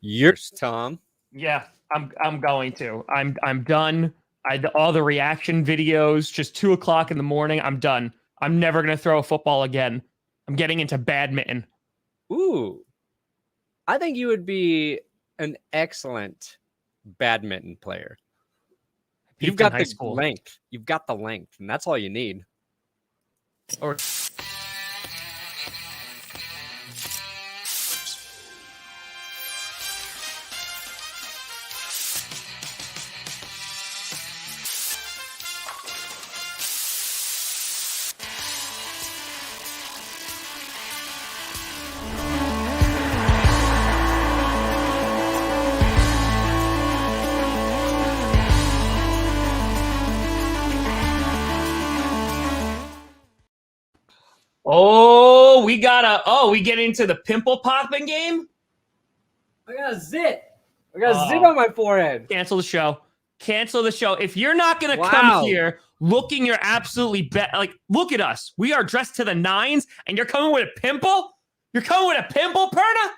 Yours, Tom. Yeah, I'm going to. I'm done. All the reaction videos, just 2 o'clock in the morning. I'm done. I'm never gonna throw a football again. I'm getting into badminton. Ooh, I think you would be an excellent badminton player. You've got the length. You've got the length, and that's all you need. Or we get into the pimple popping game? I got a zit. I got a zit on my forehead. Cancel the show. Cancel the show. If you're not going to come here looking your absolutely look at us. We are dressed to the nines, and you're coming with a pimple? You're coming with a pimple, Perna?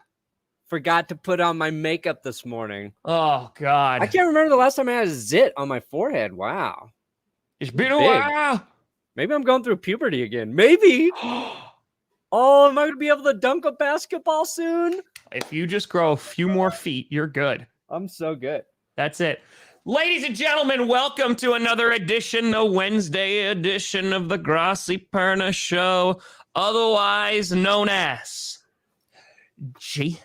Forgot to put on my makeup this morning. Oh, God. I can't remember the last time I had a zit on my forehead. Wow. It's been a while. Maybe I'm going through puberty again. Maybe. Oh, am I going to be able to dunk a basketball soon? If you just grow a few more feet, you're good. I'm so good. That's it. Ladies and gentlemen, welcome to another edition, the Wednesday edition of the Grossi Perna Show, otherwise known as GP.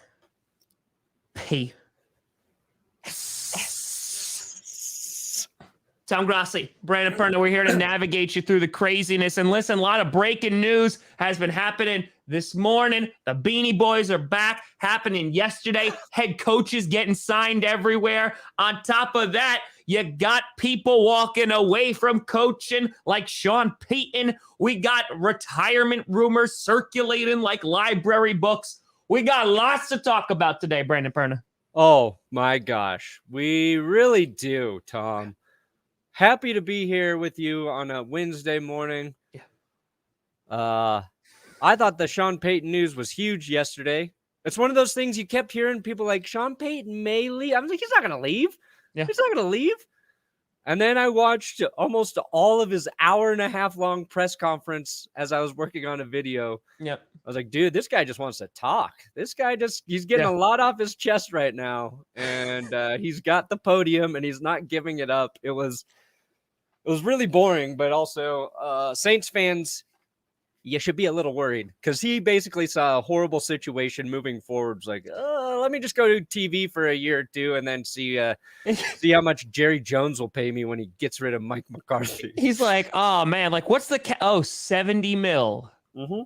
Tom Grossi, Brandon Perna, we're here to navigate you through the craziness. And listen, a lot of breaking news has been happening this morning. The Beanie Boys are back, happening yesterday. Head coaches getting signed everywhere. On top of that, you got people walking away from coaching like Sean Payton. We got retirement rumors circulating like library books. We got lots to talk about today, Brandon Perna. Oh, my gosh. We really do, Tom. Happy to be here with you on a Wednesday morning. Yeah. I thought the Sean Payton news was huge yesterday. It's one of those things you kept hearing people like, Sean Payton may leave. I was like, he's not going to leave. Yeah. He's not going to leave. And then I watched almost all of his hour-and-a-half long press conference as I was working on a video. Yep. I was like, dude, this guy just wants to talk. This guy he's getting a lot off his chest right now. And he's got the podium and he's not giving it up. It was really boring, but also Saints fans, you should be a little worried because he basically saw a horrible situation moving forward. It's like, let me just go to TV for a year or two and then see how much Jerry Jones will pay me when he gets rid of Mike McCarthy. He's like, oh, man, like what's the 70 mil. Mm-hmm.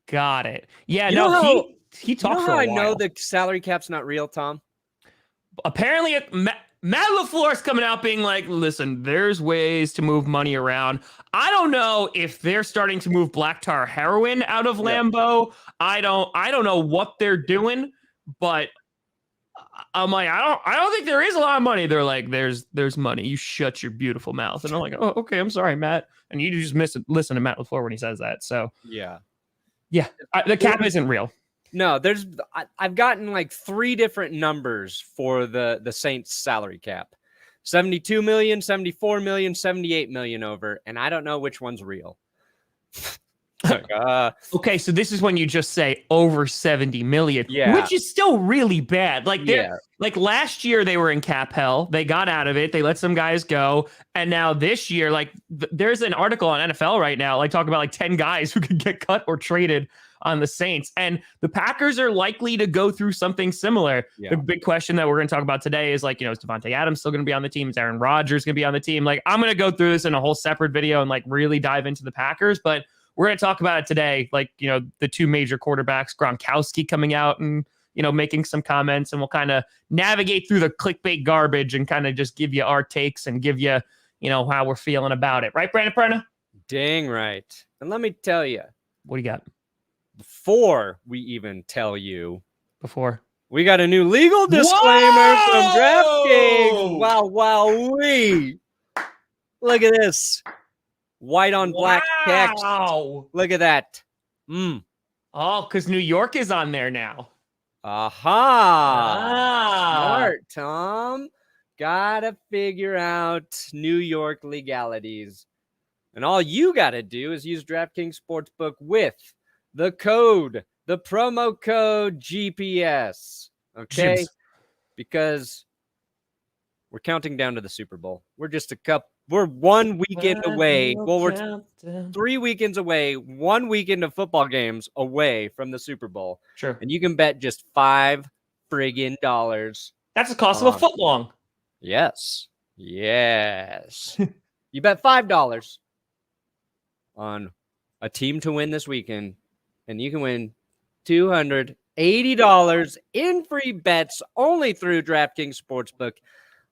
Got it. Yeah, he talked for a while. I know the salary cap's not real, Tom? Apparently, Matt LaFleur's coming out being like, listen, there's ways to move money around. I don't know if they're starting to move black tar heroin out of Lambeau. I don't know what they're doing, but I'm like, I don't think there is a lot of money. They're like, there's money. You shut your beautiful mouth. And I'm like, oh, okay, I'm sorry, Matt. And you just listen to Matt LaFleur when he says that. So yeah, the cap isn't real. No, I've gotten like 3 different numbers for the Saints salary cap. 72 million, 74 million, 78 million over, and I don't know which one's real. Okay, so this is when you just say over 70 million, which is still really bad. Like like last year they were in cap hell. They got out of it. They let some guys go. And now this year, like there's an article on NFL right now, like talking about like 10 guys who could get cut or traded on the Saints. And the Packers are likely to go through something similar. Yeah. The big question that we're going to talk about today is like, is Devontae Adams still going to be on the team? Is Aaron Rodgers going to be on the team? Like, I'm going to go through this in a whole separate video and like really dive into the Packers, but we're going to talk about it today. Like, the 2 major quarterbacks, Gronkowski coming out and, making some comments, and we'll kind of navigate through the clickbait garbage and kind of just give you our takes and give you, how we're feeling about it. Right, Brandon Perna? Dang right. And let me tell you. What do you got? Before we even tell you. We got a new legal disclaimer from DraftKings. Wow. Look at this. White on black text. Look at that. Oh, because New York is on there now. Smart, Tom. Gotta figure out New York legalities. And all you gotta do is use DraftKings Sportsbook with the promo code GPS. Okay? Jibs. Because we're counting down to the Super Bowl. We're 1 weekend away. Well, we're 3 weekends away, 1 weekend of football games away from the Super Bowl. Sure. And you can bet just $5 friggin' dollars. That's the cost of a foot long. Yes. You bet $5 on a team to win this weekend, and you can win $280 in free bets only through DraftKings Sportsbook.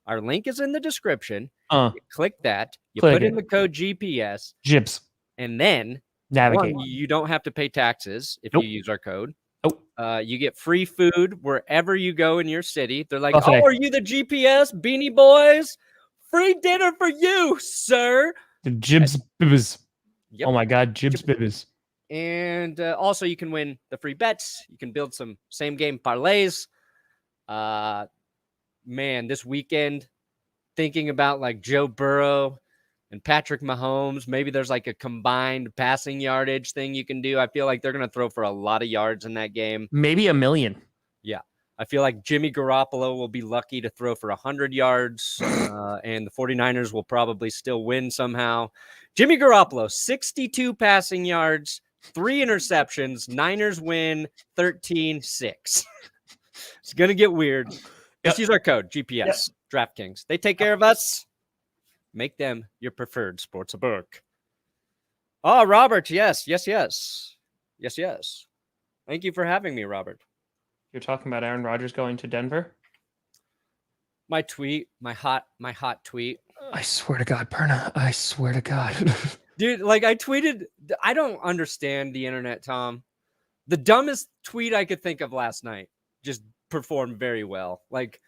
Our link is in the description. You click that. You put in the code GPS. Jibs. And then navigate. You don't have to pay taxes if you use our code. Nope. You get free food wherever you go in your city. They're like, Okay. "Oh, are you the GPS Beanie Boys? Free dinner for you, sir." The Jibs Bibbers. Yep. Oh my God, Jibs Bibbers. And also, you can win the free bets. You can build some same game parlays. Man, this weekend, thinking about like Joe Burrow and Patrick Mahomes, maybe there's like a combined passing yardage thing you can do. I feel like they're going to throw for a lot of yards in that game. Maybe 1 million. Yeah. I feel like Jimmy Garoppolo will be lucky to throw for 100 yards, and the 49ers will probably still win somehow. Jimmy Garoppolo, 62 passing yards, 3 interceptions. Niners win 13-6. It's going to get weird. Just use our code, GPS, DraftKings. They take care of us. Make them your preferred sportsbook. Oh, Robert, yes. Thank you for having me, Robert. You're talking about Aaron Rodgers going to Denver? My hot tweet. I swear to God, Perna. I swear to God. Dude, like I tweeted, I don't understand the internet, Tom. The dumbest tweet I could think of last night just performed very well. Like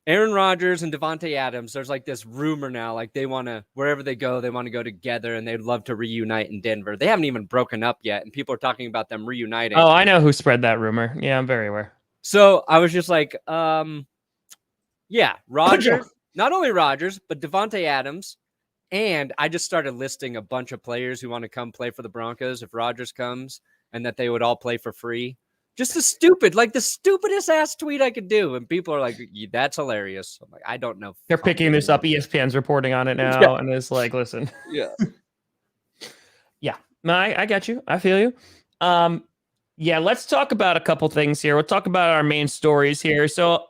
Aaron Rodgers and Devontae Adams, there's like this rumor now, like they want to, wherever they want to go together and they'd love to reunite in Denver. They haven't even broken up yet, and people are talking about them reuniting. Oh, I know who spread that rumor. Yeah, I'm very aware. So I was just like, yeah, Rodgers, not only Rodgers, but Devontae Adams. And I just started listing a bunch of players who want to come play for the Broncos if Rodgers comes, and that they would all play for free. Just the stupidest ass tweet I could do. And people are like, that's hilarious. I'm like, I don't know. They're picking this up. ESPN's reporting on it now. And it's like, listen. Yeah. Yeah. No, I got you. I feel you. Yeah, let's talk about a couple things here. We'll talk about our main stories here. So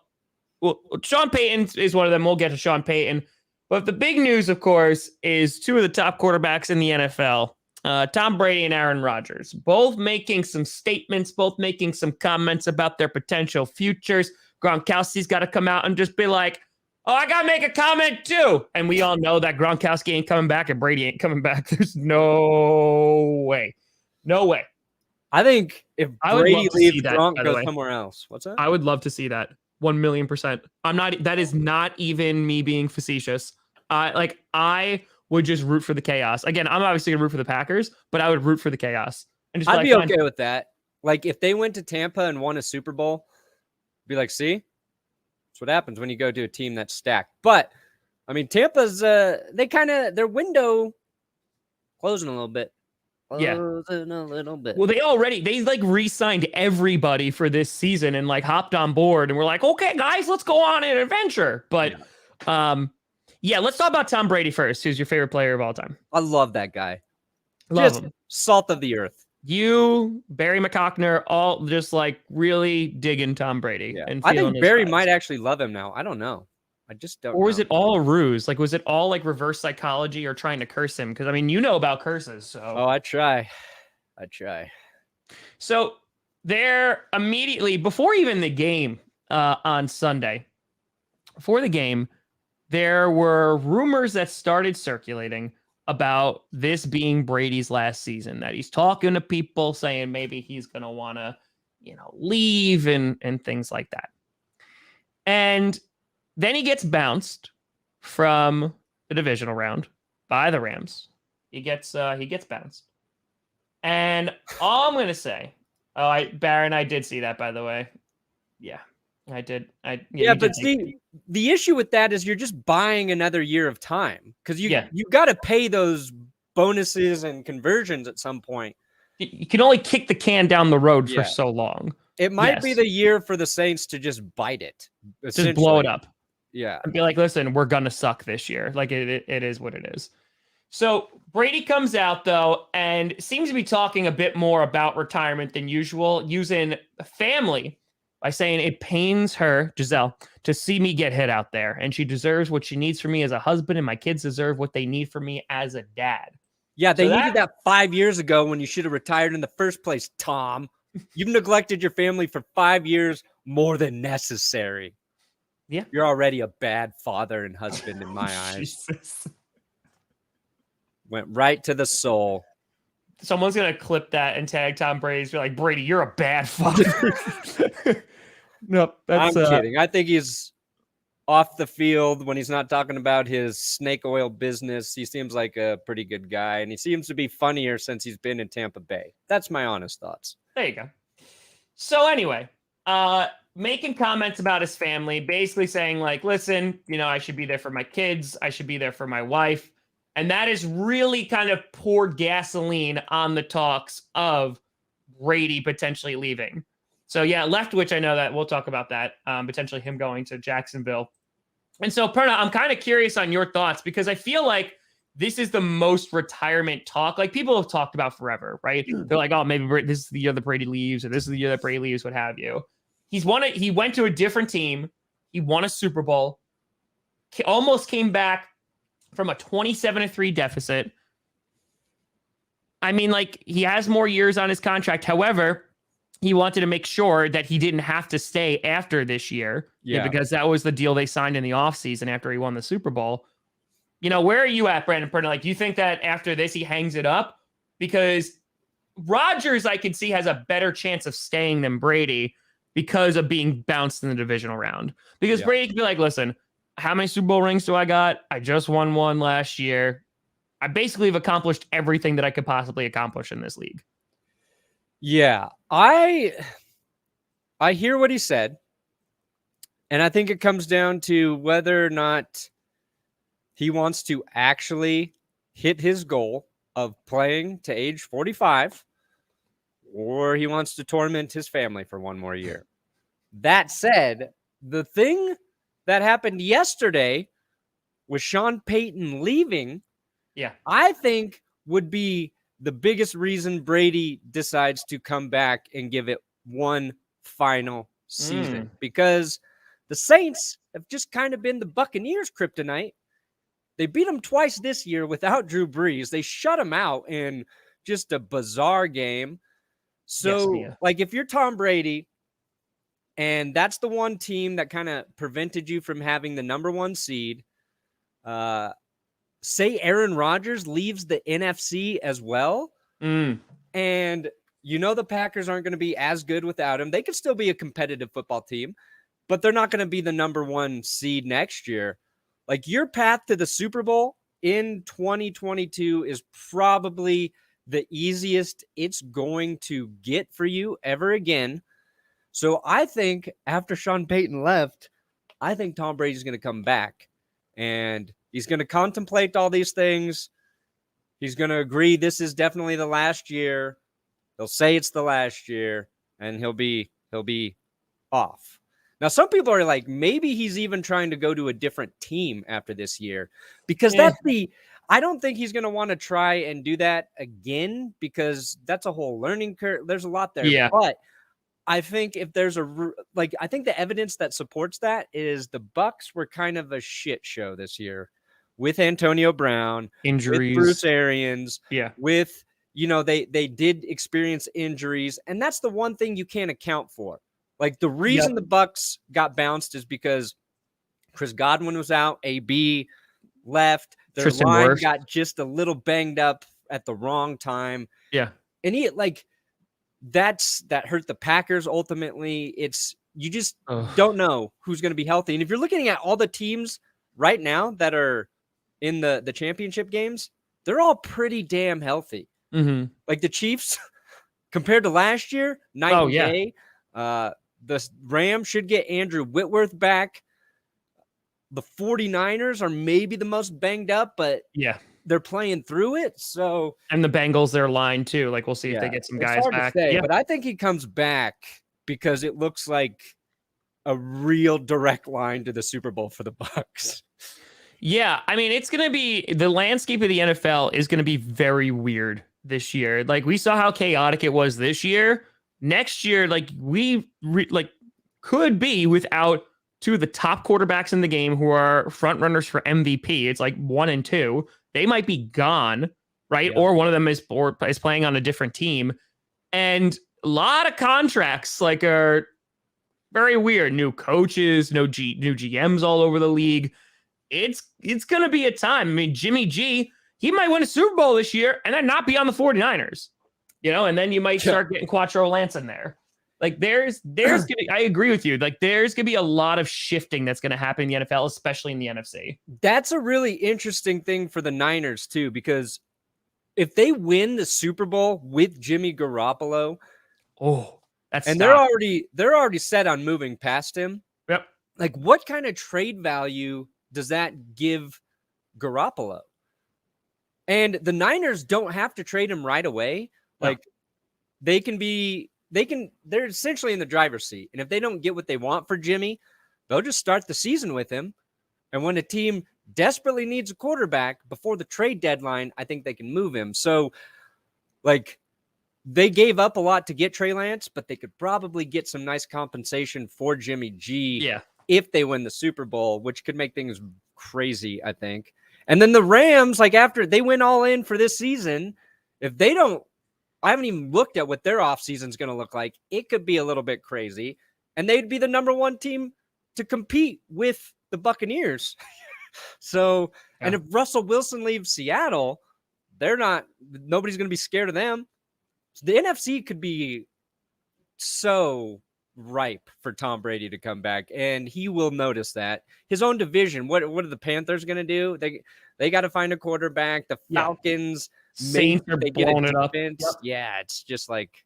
Sean Payton is one of them. We'll get to Sean Payton. But the big news, of course, is 2 of the top quarterbacks in the NFL. Tom Brady and Aaron Rodgers, both making some statements, both making some comments about their potential futures. Gronkowski's got to come out and just be like, oh, I got to make a comment too. And we all know that Gronkowski ain't coming back and Brady ain't coming back. There's no way. No way. I think if Brady leaves, Gronk goes somewhere else. What's that? I would love to see that. 1,000,000%. That is not even me being facetious. I would just root for the chaos. Again, I'm obviously gonna root for the Packers, but I would root for the chaos. And just I'd be okay with that. Like if they went to Tampa and won a Super Bowl, be like, see, that's what happens when you go to a team that's stacked. But I mean, Tampa's their window closing a little bit. Closing a little bit. Well, they re-signed everybody for this season and like hopped on board and we're like, okay, guys, let's go on an adventure. But yeah, let's talk about Tom Brady first. Who's your favorite player of all time? I love that guy. Love him. Salt of the earth. You, Barry McCockner, all just like really digging Tom Brady. Yeah. And I think Barry might actually love him now. I don't know. I just don't know. Or is it all a ruse? Like, was it all like reverse psychology or trying to curse him? Because I mean, you know about curses. So I try. So there immediately before even the game on Sunday, before the game, there were rumors that started circulating about this being Brady's last season, that he's talking to people saying maybe he's going to want to, leave and things like that. And then he gets bounced from the divisional round by the Rams. He gets bounced. And all I'm going to say Oh, Baron, I did see that, by the way. Yeah, I did. Yeah, but see, the issue with that is you're just buying another year of time because you got to pay those bonuses and conversions at some point. You can only kick the can down the road for so long. It might be the year for the Saints to just bite it. Just blow it up. Yeah. And be like, listen, we're going to suck this year. Like, it is what it is. So Brady comes out, though, and seems to be talking a bit more about retirement than usual, using family by saying it pains her, Giselle, to see me get hit out there. And she deserves what she needs from me as a husband, and my kids deserve what they need from me as a dad. Yeah, they needed that 5 years ago when you should have retired in the first place, Tom. You've neglected your family for 5 years more than necessary. Yeah. You're already a bad father and husband in my eyes. Jesus. Went right to the soul. Someone's going to clip that and tag Tom Brady. Be like, Brady, you're a bad father. Nope. I'm kidding. I think he's off the field when he's not talking about his snake oil business. He seems like a pretty good guy, and he seems to be funnier since he's been in Tampa Bay. That's my honest thoughts. There you go. So anyway, making comments about his family, basically saying like, listen, I should be there for my kids. I should be there for my wife. And that is really kind of poured gasoline on the talks of Brady potentially leaving. So yeah, Leftwich, I know that we'll talk about that, potentially him going to Jacksonville. And so Perna, I'm kind of curious on your thoughts because I feel like this is the most retirement talk. Like people have talked about forever, right? They're like, oh, maybe this is the year that Brady leaves, or this is the year that Brady leaves, what have you. He went to a different team. He won a Super Bowl. Almost came back from a 27-3 deficit. I mean, like, he has more years on his contract. However, he wanted to make sure that he didn't have to stay after this year. Yeah, because that was the deal they signed in the offseason after he won the Super Bowl. Where are you at, Brandon Perna? Like, do you think that after this he hangs it up? Because Rodgers, I could see, has a better chance of staying than Brady because of being bounced in the divisional round. Because Brady could be like, listen, how many Super Bowl rings do I got? I just won one last year. I basically have accomplished everything that I could possibly accomplish in this league. Yeah, I hear what he said. And I think it comes down to whether or not he wants to actually hit his goal of playing to age 45, or he wants to torment his family for one more year. That said, the thing that happened yesterday with Sean Payton leaving, I think would be the biggest reason Brady decides to come back and give it one final season. Because the Saints have just kind of been the Buccaneers' kryptonite. They beat them twice this year without Drew Brees. They shut him out in just a bizarre game. So, like, if you're Tom Brady, and that's the one team that kind of prevented you from having the number one seed, say Aaron Rodgers leaves the NFC as well, and the Packers aren't going to be as good without him. They could still be a competitive football team, but they're not going to be the number one seed next year. Like, your path to the Super Bowl in 2022 is probably the easiest it's going to get for you ever again. So I think after Sean Payton left, I think Tom Brady's going to come back, and he's going to contemplate all these things. He's going to agree this is definitely the last year. He'll say it's the last year, and he'll be off. Now, some people are like, maybe he's even trying to go to a different team after this year, because I don't think he's going to want to try and do that again, because that's a whole learning curve. There's a lot there. Yeah. But I think if there's I think the evidence that supports that is the Bucs were kind of a shit show this year with Antonio Brown, injuries, with Bruce Arians, with, they did experience injuries. And that's the one thing you can't account for. Like, the reason the Bucs got bounced is because Chris Godwin was out, AB left, their line got just a little banged up at the wrong time. Yeah. And that hurt the Packers ultimately. You just don't know who's going to be healthy. And if you're looking at all the teams right now that are in the championship games, they're all pretty damn healthy. Like the Chiefs, compared to last year, night and day. The Rams should get Andrew Whitworth back. The 49ers are maybe the most banged up, but they're playing through it. So, and the Bengals, their line too. Like, we'll see if they get some guys back. To say, but I think he comes back because it looks like a real direct line to the Super Bowl for the Bucs. Yeah, I mean, it's going to be, the landscape of the NFL is going to be very weird this year. Like, we saw how chaotic it was this year. Next year, like, could be without two of the top quarterbacks in the game who are front runners for MVP. It's like 1 and 2. They might be gone, right? Yeah. Or one of them is playing on a different team. And a lot of contracts like are very weird. New coaches, new GMs all over the league. It's going to be a time. I mean, Jimmy G, he might win a Super Bowl this year and then not be on the 49ers, and then you might start getting Quattro Lance in there. Like there's gonna, I agree with you. Like there's gonna be a lot of shifting that's gonna happen in the NFL, especially in the NFC. That's a really interesting thing for the Niners too, because if they win the Super Bowl with Jimmy Garoppolo, they're already set on moving past him. Yep. Like what kind of trade value does that give Garoppolo? And the Niners don't have to trade him right away. Like they're essentially in the driver's seat. And if they don't get what they want for Jimmy, they'll just start the season with him. And when a team desperately needs a quarterback before the trade deadline, I think they can move him. So like they gave up a lot to get Trey Lance, but they could probably get some nice compensation for Jimmy G if they win the Super Bowl, which could make things crazy, I think. And then the Rams, like after they went all in for this season, if they don't, I haven't even looked at what their offseason is going to look like. It could be a little bit crazy. And they'd be the number 1 team to compete with the Buccaneers. And if Russell Wilson leaves Seattle, nobody's going to be scared of them. So the NFC could be so ripe for Tom Brady to come back, and he will notice that. His own division, what are the Panthers going to do? They got to find a quarterback. The Falcons, Saints are blowing it up. Yep. Yeah, it's just like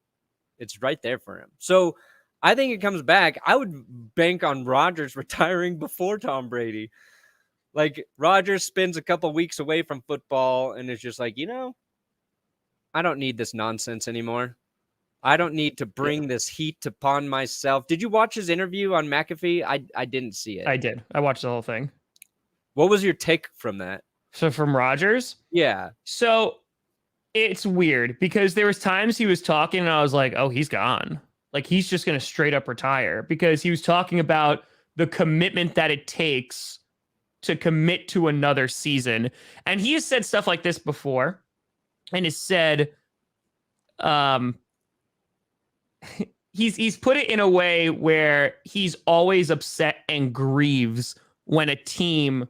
it's right there for him. So I think it comes back. I would bank on Rodgers retiring before Tom Brady. Like Rodgers spends a couple weeks away from football and is just like, I don't need this nonsense anymore. I don't need to bring this heat upon myself. Did you watch his interview on McAfee? I didn't see it. I did. I watched the whole thing. What was your take from that? So from Rodgers? Yeah. So it's weird because there was times he was talking and I was like, oh, he's gone. Like he's just going to straight up retire because he was talking about the commitment that it takes to commit to another season. And he has said stuff like this before and has said, he's put it in a way where he's always upset and grieves when a team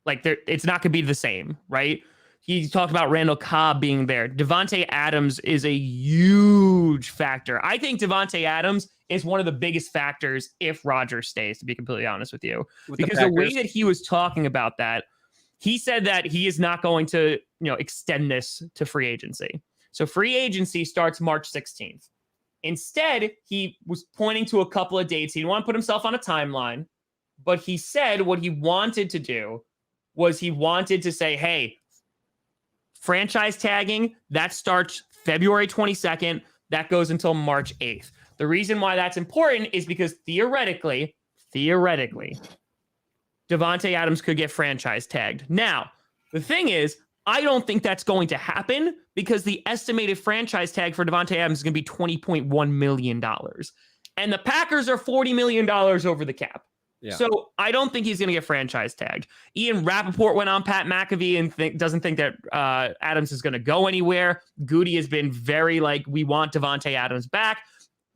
it's not going to be the same, right? He talked about Randall Cobb being there. Devontae Adams is a huge factor. I think Devontae Adams is one of the biggest factors if Rodgers stays, to be completely honest with you. Because the way that he was talking about that, he said that he is not going to, extend this to free agency. So free agency starts March 16th. Instead, he was pointing to a couple of dates. He didn't want to put himself on a timeline, but he said what he wanted to do was he wanted to say, hey, franchise tagging, that starts February 22nd. That goes until March 8th. The reason why that's important is because theoretically, Devontae Adams could get franchise tagged. Now, the thing is, I don't think that's going to happen because the estimated franchise tag for Devontae Adams is going to be $20.1 million. And the Packers are $40 million over the cap. Yeah. So I don't think he's going to get franchise tagged. Ian Rappaport went on Pat McAfee and doesn't think that Adams is going to go anywhere. Goody has been very we want Devontae Adams back.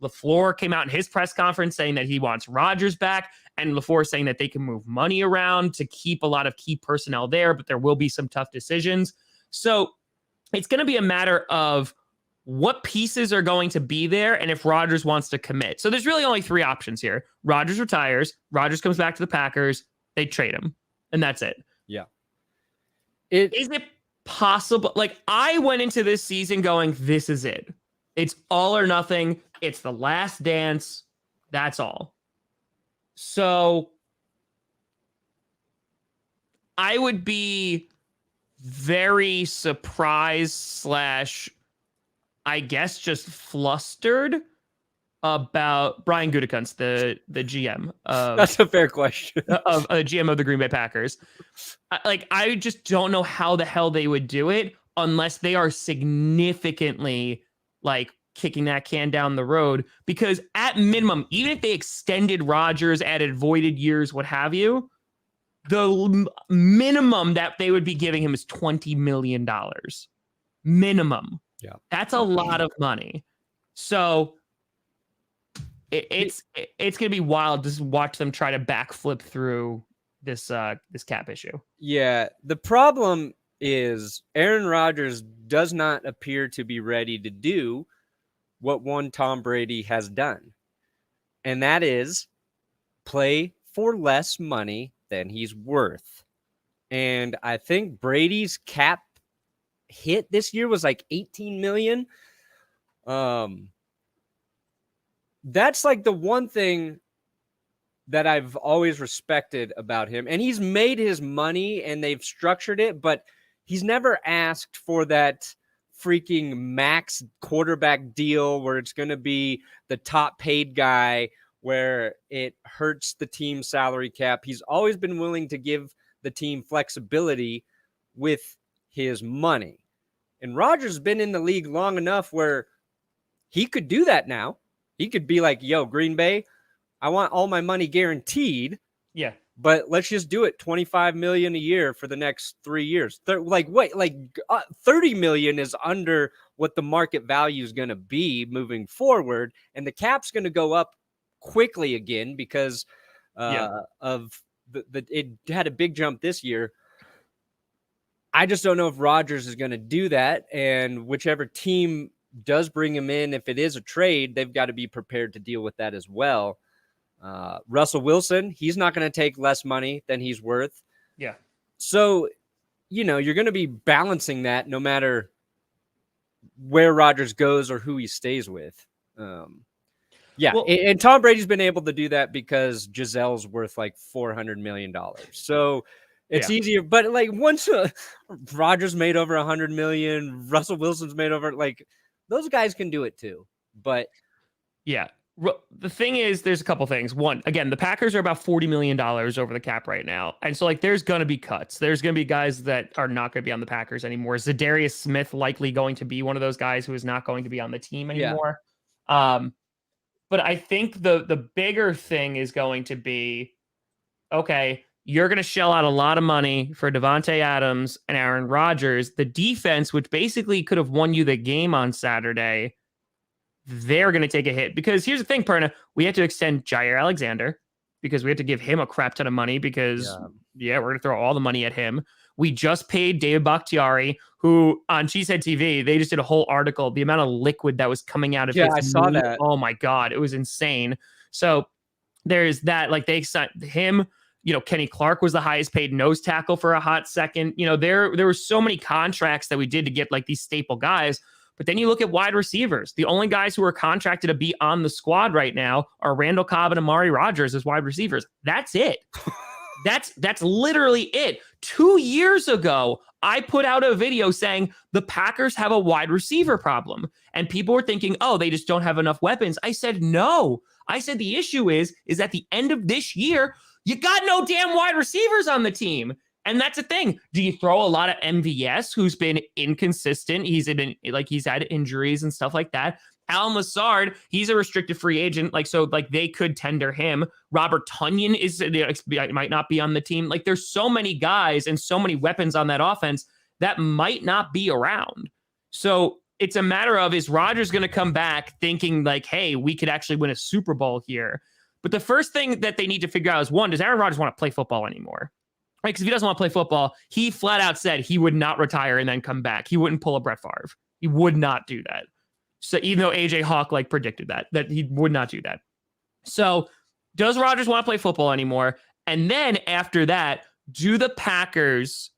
LaFleur came out in his press conference saying that he wants Rodgers back, and LaFleur saying that they can move money around to keep a lot of key personnel there, but there will be some tough decisions. So it's going to be a matter of what pieces are going to be there and if Rodgers wants to commit. So there's really only 3 options here. Rodgers retires, Rodgers comes back to the Packers, they trade him, and that's it. Yeah. Is it possible? I went into this season going, this is it. It's all or nothing. It's the last dance. That's all. So I would be very surprised / I guess just flustered about Brian Gutekunst, the GM. That's a fair question. Of a GM of the Green Bay Packers. I just don't know how the hell they would do it unless they are significantly like kicking that can down the road. Because at minimum, even if they extended Rodgers, added voided years, what have you, the minimum that they would be giving him is $20 million. Minimum. Yeah. That's a lot of money. So it's going to be wild to watch them try to backflip through this cap issue. Yeah. The problem is Aaron Rodgers does not appear to be ready to do what one Tom Brady has done. And that is play for less money than he's worth. And I think Brady's cap hit this year was like 18 million. That's like the one thing that I've always respected about him. And he's made his money and they've structured it, but he's never asked for that freaking max quarterback deal where it's going to be the top paid guy, where it hurts the team salary cap. He's always been willing to give the team flexibility with his money. And Rodgers has been in the league long enough where he could do that now. He could be like, yo, Green Bay, I want all my money guaranteed. Yeah. But let's just do it. $25 million a year for the next 3 years. 30 million is under what the market value is going to be moving forward. And the cap's going to go up quickly again because of it had a big jump this year. I just don't know if Rodgers is going to do that. And whichever team does bring him in, if it is a trade, they've got to be prepared to deal with that as well. Russell Wilson, he's not going to take less money than he's worth. Yeah. So, you're going to be balancing that no matter where Rodgers goes or who he stays with. And Tom Brady's been able to do that because Giselle's worth like $400 million. So it's easier. But like once Rodgers made over $100 million, Russell Wilson's made over, like those guys can do it too. But yeah. The thing is, there's a couple things. One, again, the Packers are about $40 million over the cap right now. And so, like, there's going to be cuts. There's going to be guys that are not going to be on the Packers anymore. Zadarius Smith likely going to be one of those guys who is not going to be on the team anymore. Yeah. But I think the bigger thing is going to be, okay, you're going to shell out a lot of money for Devontae Adams and Aaron Rodgers. The defense, which basically could have won you the game on Saturday, they're going to take a hit. Because here's the thing, Perna, we had to extend Jair Alexander because we had to give him a crap ton of money because, we're going to throw all the money at him. We just paid David Bakhtiari, who on Cheesehead TV, they just did a whole article, the amount of liquid that was coming out of his I saw that. Oh my God, it was insane. So there's that, like they signed him, Kenny Clark was the highest paid nose tackle for a hot second. There were so many contracts that we did to get like these staple guys. But then you look at wide receivers. The only guys who are contracted to be on the squad right now are Randall Cobb and Amari Rodgers as wide receivers. That's it. That's literally it. 2 years ago, I put out a video saying the Packers have a wide receiver problem. And people were thinking, oh, they just don't have enough weapons. I said, no. I said the issue is at the end of this year, you got no damn wide receivers on the team. And that's the thing. Do you throw a lot of MVS, who's been inconsistent? He's had injuries and stuff like that. Alan Lazard, he's a restricted free agent. They could tender him. Robert Tonyan might not be on the team. Like, there's so many guys and so many weapons on that offense that might not be around. So it's a matter of, is Rodgers going to come back thinking like, hey, we could actually win a Super Bowl here? But the first thing that they need to figure out is, one, does Aaron Rodgers want to play football anymore? Right, because if he doesn't want to play football, he flat out said he would not retire and then come back. He wouldn't pull a Brett Favre. He would not do that. So even though AJ Hawk predicted that he would not do that. So does Rodgers want to play football anymore? And then after that, do the Packers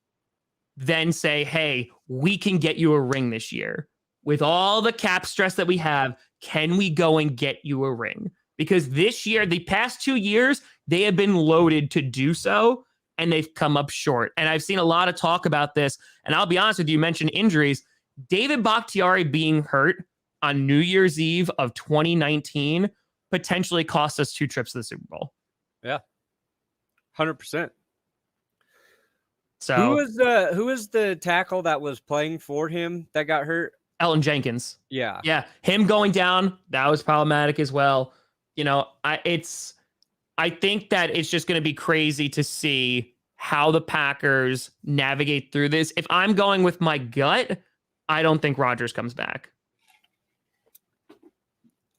then say, hey, we can get you a ring this year? with all the cap stress that we have, can we go and get you a ring? Because this year, the past 2 years, they have been loaded to do so, and they've come up short. And I've seen a lot of talk about this. And I'll be honest with you, mentioned injuries. David Bakhtiari being hurt on New Year's Eve of 2019 potentially cost us 2 trips to the Super Bowl. Yeah, 100%. So who was the tackle that was playing for him that got hurt? Elton Jenkins. Yeah. Him going down, that was problematic as well. You know, I think that it's just going to be crazy to see how the Packers navigate through this. If I'm going with my gut, I don't think Rodgers comes back.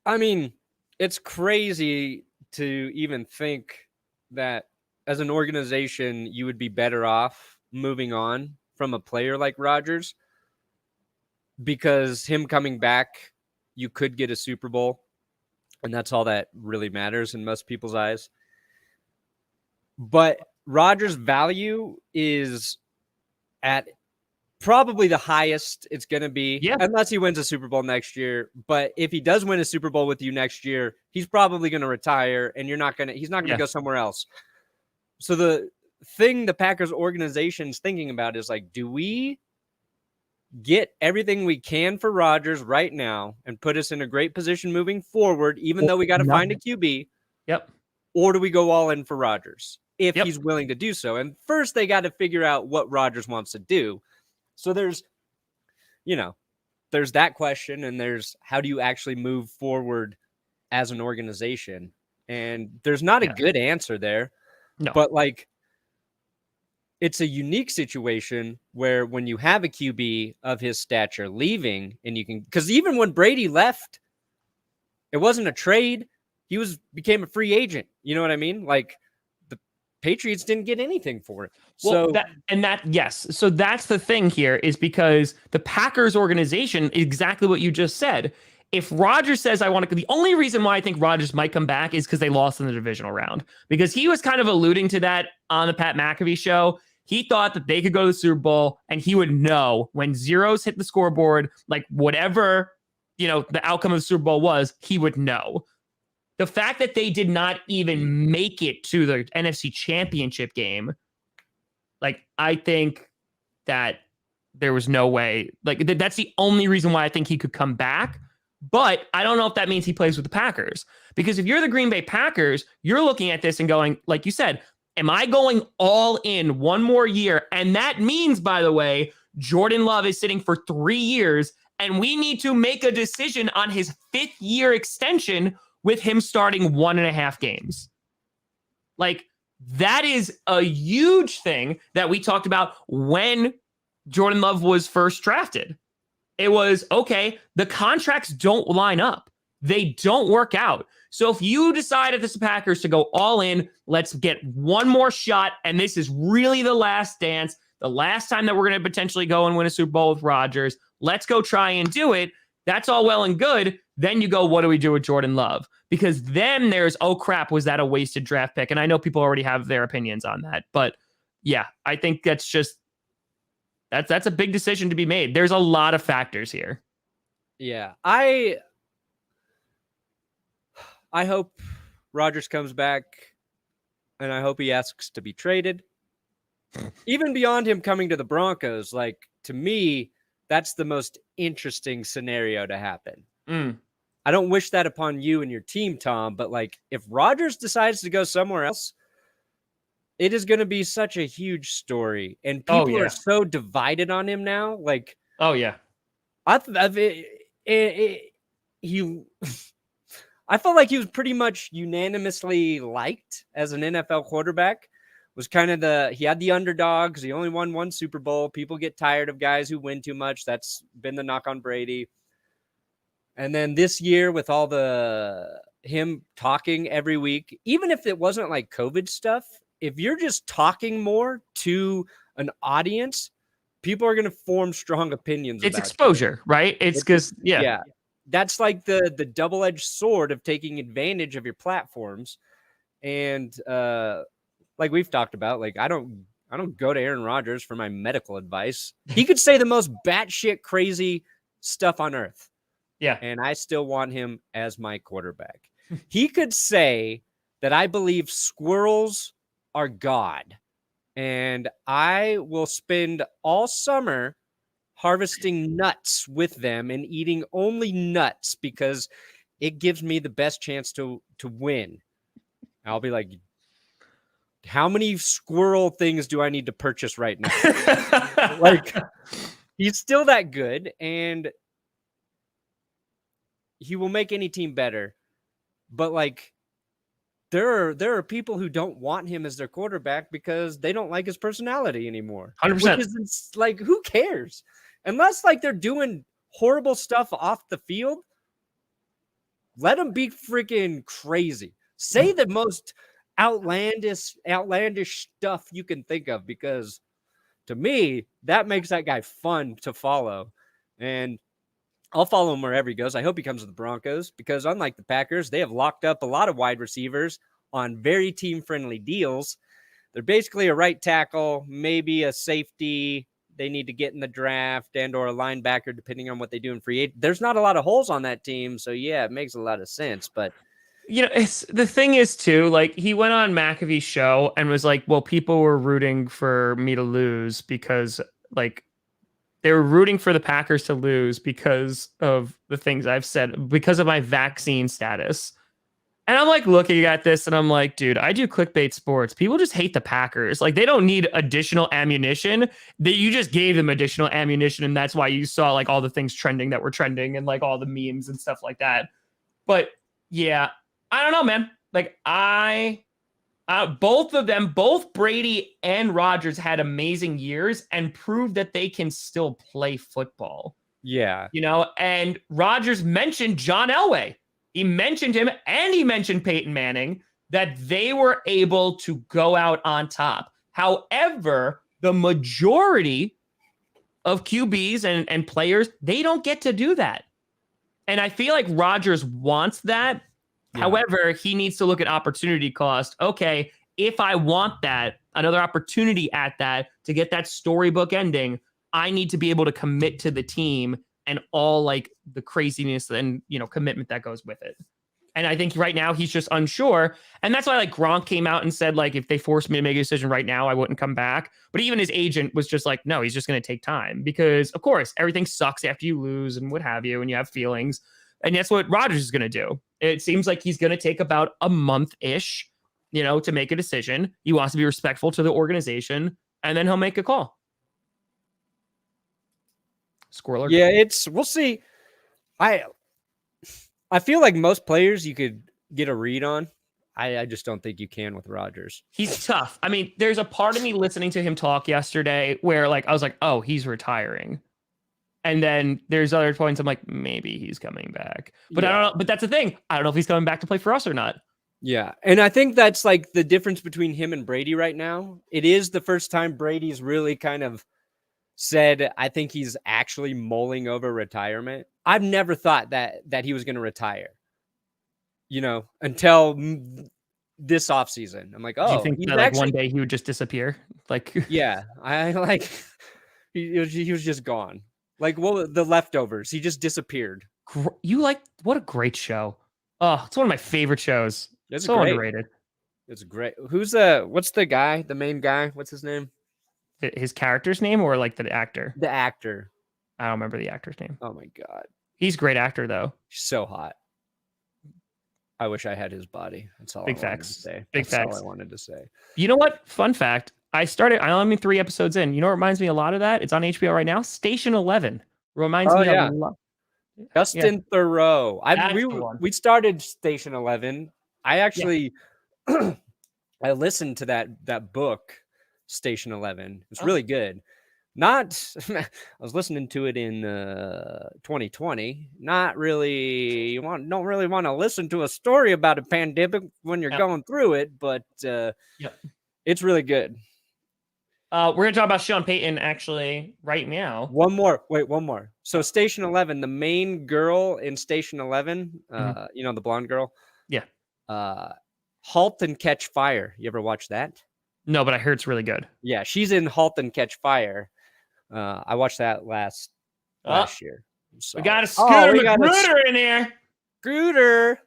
I mean, it's crazy to even think that as an organization, you would be better off moving on from a player like Rodgers, because him coming back, you could get a Super Bowl, and that's all that really matters in most people's eyes. But Rodgers' value is at probably the highest it's going to be, unless he wins a Super Bowl next year. But if he does win a Super Bowl with you next year, he's probably going to retire, and he's not going to go somewhere else. So the thing the Packers organization is thinking about is like, do we get everything we can for Rodgers right now and put us in a great position moving forward, even though we got to find a QB? Yep. Or do we go all in for Rodgers if he's willing to do so? And first they got to figure out what Rodgers wants to do. So there's that question, and there's how do you actually move forward as an organization? And there's not a good answer there. No. But like, it's a unique situation where when you have a QB of his stature leaving, and you can, because even when Brady left, it wasn't a trade. He became a free agent. You know what I mean? Like, the Patriots didn't get anything for it. So that's the thing here, is because the Packers organization, exactly what you just said. If Rodgers says, I want to, the only reason why I think Rodgers might come back is because they lost in the divisional round, because he was kind of alluding to that on the Pat McAfee show. He thought that they could go to the Super Bowl and he would know when zeros hit the scoreboard, like whatever, the outcome of the Super Bowl was, he would know. The fact that they did not even make it to the NFC Championship game, like, I think that there was no way, like, that's the only reason why I think he could come back. But I don't know if that means he plays with the Packers, because if you're the Green Bay Packers, you're looking at this and going, like you said, am I going all in one more year? And that means, by the way, Jordan Love is sitting for 3 years, and we need to make a decision on his 5th year extension with him starting 1.5 games. Like, that is a huge thing that we talked about when Jordan Love was first drafted. It was, okay, the contracts don't line up. They don't work out. So if you decide at the Packers to go all in, let's get one more shot, and this is really the last dance, the last time that we're going to potentially go and win a Super Bowl with Rodgers, let's go try and do it. That's all well and good. Then you go, what do we do with Jordan Love? Because then there's, oh crap, was that a wasted draft pick? And I know people already have their opinions on that. But yeah, I think that's just, that's a big decision to be made. There's a lot of factors here. Yeah. I hope Rodgers comes back, and I hope he asks to be traded. Even beyond him coming to the Broncos, like, to me, that's the most interesting scenario to happen. I don't wish that upon you and your team, Tom, but like, if Rodgers decides to go somewhere else, it is going to be such a huge story, and people are so divided on him now. Like, I felt like he was pretty much unanimously liked as an NFL quarterback. Was kind of he had the underdogs. He only won 1 Super Bowl. People get tired of guys who win too much. That's been the knock on Brady. And then this year, with all him talking every week, even if it wasn't like COVID stuff, if you're just talking more to an audience, people are going to form strong opinions. It's exposure, right? It's because, that's like the double-edged sword of taking advantage of your platforms. And like we've talked about, like, I don't go to Aaron Rodgers for my medical advice. He could say the most batshit crazy stuff on earth. Yeah. And I still want him as my quarterback. He could say that I believe squirrels are God. And I will spend all summer harvesting nuts with them and eating only nuts because it gives me the best chance to win. I'll be like, how many squirrel things do I need to purchase right now? Like, he's still that good, and he will make any team better. But like, there are people who don't want him as their quarterback because they don't like his personality anymore. 100%. Which is like, who cares? Unless like they're doing horrible stuff off the field, let them be freaking crazy. Say the most outlandish stuff you can think of, because to me, that makes that guy fun to follow. And I'll follow him wherever he goes. I hope he comes to the Broncos, because unlike the Packers, they have locked up a lot of wide receivers on very team-friendly deals. They're basically a right tackle, maybe a safety they need to get in the draft, and or a linebacker, depending on what they do in free agency. There's not a lot of holes on that team, so yeah, it makes a lot of sense. But it's the thing is too, like, he went on McAfee's show and was like, well, people were rooting for me to lose because like they were rooting for the Packers to lose because of the things I've said, because of my vaccine status. And I'm like looking at this and I'm like, dude, I do clickbait sports. People just hate the Packers. Like, they don't need additional ammunition. That you just gave them additional ammunition. And that's why you saw like all the things trending that were trending and like all the memes and stuff like that. But yeah, I don't know, man. Like both of them, both Brady and Rodgers had amazing years and proved that they can still play football. Yeah. And Rodgers mentioned John Elway. He mentioned him, and he mentioned Peyton Manning, that they were able to go out on top. However, the majority of QBs and players, they don't get to do that. And I feel like Rodgers wants that. Yeah. However, he needs to look at opportunity cost. Okay, if I want that, another opportunity at that to get that storybook ending, I need to be able to commit to the team and all like the craziness and, commitment that goes with it. And I think right now he's just unsure. And that's why like Gronk came out and said, like, if they forced me to make a decision right now, I wouldn't come back. But even his agent was just like, no, he's just going to take time, because of course everything sucks after you lose and what have you, and you have feelings. And that's what Rodgers is going to do. It seems like he's going to take about a month-ish, to make a decision. He wants to be respectful to the organization, and then he'll make a call. Squirrel. Yeah, we'll see. I feel like most players you could get a read on. I just don't think you can with Rodgers. He's tough. I mean, there's a part of me listening to him talk yesterday where like I was like, oh, he's retiring. And then there's other points I'm like, maybe he's coming back. But yeah. I don't know. But that's the thing. I don't know if he's coming back to play for us or not. Yeah. And I think that's like the difference between him and Brady right now. It is the first time Brady's really kind of said, I think he's actually mulling over retirement. I've never thought that he was going to retire, until this offseason. I'm like, oh, do you think that like one day he would just disappear? Like, yeah, I like he was just gone. Like, the Leftovers, he just disappeared. What a great show. Oh, it's one of my favorite shows. It's so underrated. It's great. What's the guy, the main guy? What's his name? His character's name or like the actor? The actor. I don't remember the actor's name. Oh my God. He's a great actor though. He's so hot. I wish I had his body. That's all Big I facts. wanted to say. Big That's facts. all I wanted to say. You know what? Fun fact. I'm only 3 episodes in. You know what reminds me a lot of that? It's on HBO right now. Station 11. Reminds me a lot. Justin Theroux. We started Station 11. I actually I listened to that book, Station 11. It's really good. I was listening to it in 2020. Not really. Don't really want to listen to a story about a pandemic when you're going through it, but it's really good. We're going to talk about Sean Payton actually right now. One more. So Station 11, the main girl in Station 11, the blonde girl. Yeah. Halt and Catch Fire. You ever watch that? No, but I heard it's really good. Yeah, she's in Halt and Catch Fire. I watched that last year. So, we got a Scooter Magruder in here. Scooter.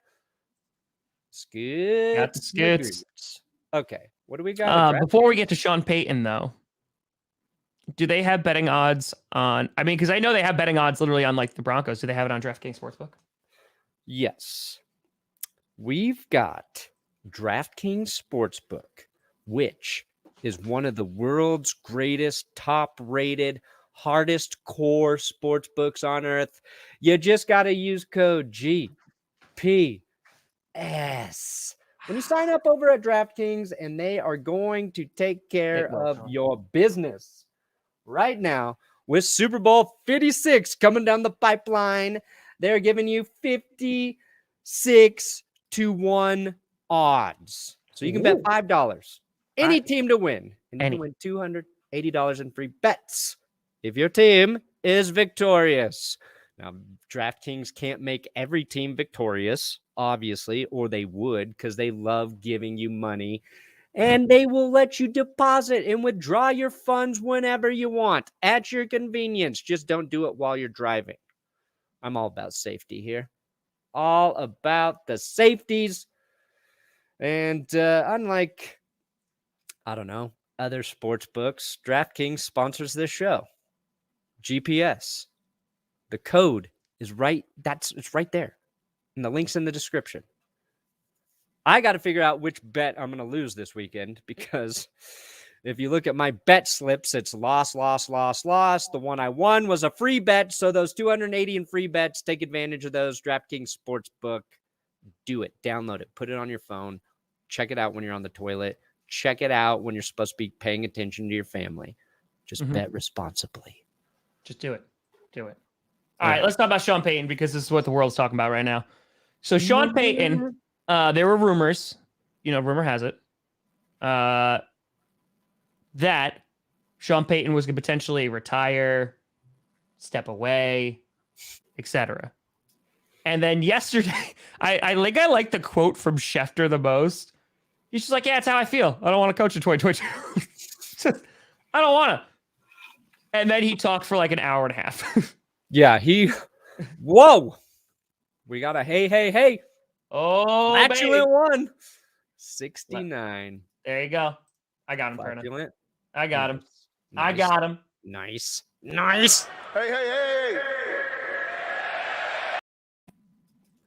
Got the Scoots. Okay. What do we got? Before we get to Sean Payton, though, do they have betting odds on? I mean, because I know they have betting odds literally on like the Broncos. Do they have it on DraftKings Sportsbook? Yes. We've got DraftKings Sportsbook, which is one of the world's greatest, top-rated, hardest core sports books on earth. You just got to use code GPS when you sign up over at DraftKings, and they are going to take care of your business. Right now, with Super Bowl 56 coming down the pipeline, they're giving you 56-1 odds. So you can bet $5. Any team to win. And you can win $280 in free bets if your team is victorious. Now, DraftKings can't make every team victorious, obviously, or they would, because they love giving you money. And they will let you deposit and withdraw your funds whenever you want at your convenience. Just don't do it while you're driving. I'm all about safety here. All about the safeties. And unlike, I don't know, other sports books, DraftKings sponsors this show. GPS. The code is right. It's right there. And the link's in the description. I got to figure out which bet I'm going to lose this weekend, because if you look at my bet slips, it's loss. The one I won was a free bet. So those 280 in free bets, take advantage of those. DraftKings Sportsbook. Do it. Download it. Put it on your phone. Check it out when you're on the toilet. Check it out when you're supposed to be paying attention to your family. Just bet responsibly. Just do it. Do it. All right, let's talk about Sean Payton, because this is what the world's talking about right now. So Sean Payton... there were rumors, rumor has it, that Sean Payton was going to potentially retire, step away, etc. And then yesterday, I like the quote from Schefter the most. He's just like, yeah, it's how I feel. I don't want to coach in 2022. I don't want to. And then he talked for like an hour and a half. Yeah, whoa. We got a hey. Oh, Flatulent one. 69. There you go. I got him, Perna. I got him. Nice. I got him. Nice.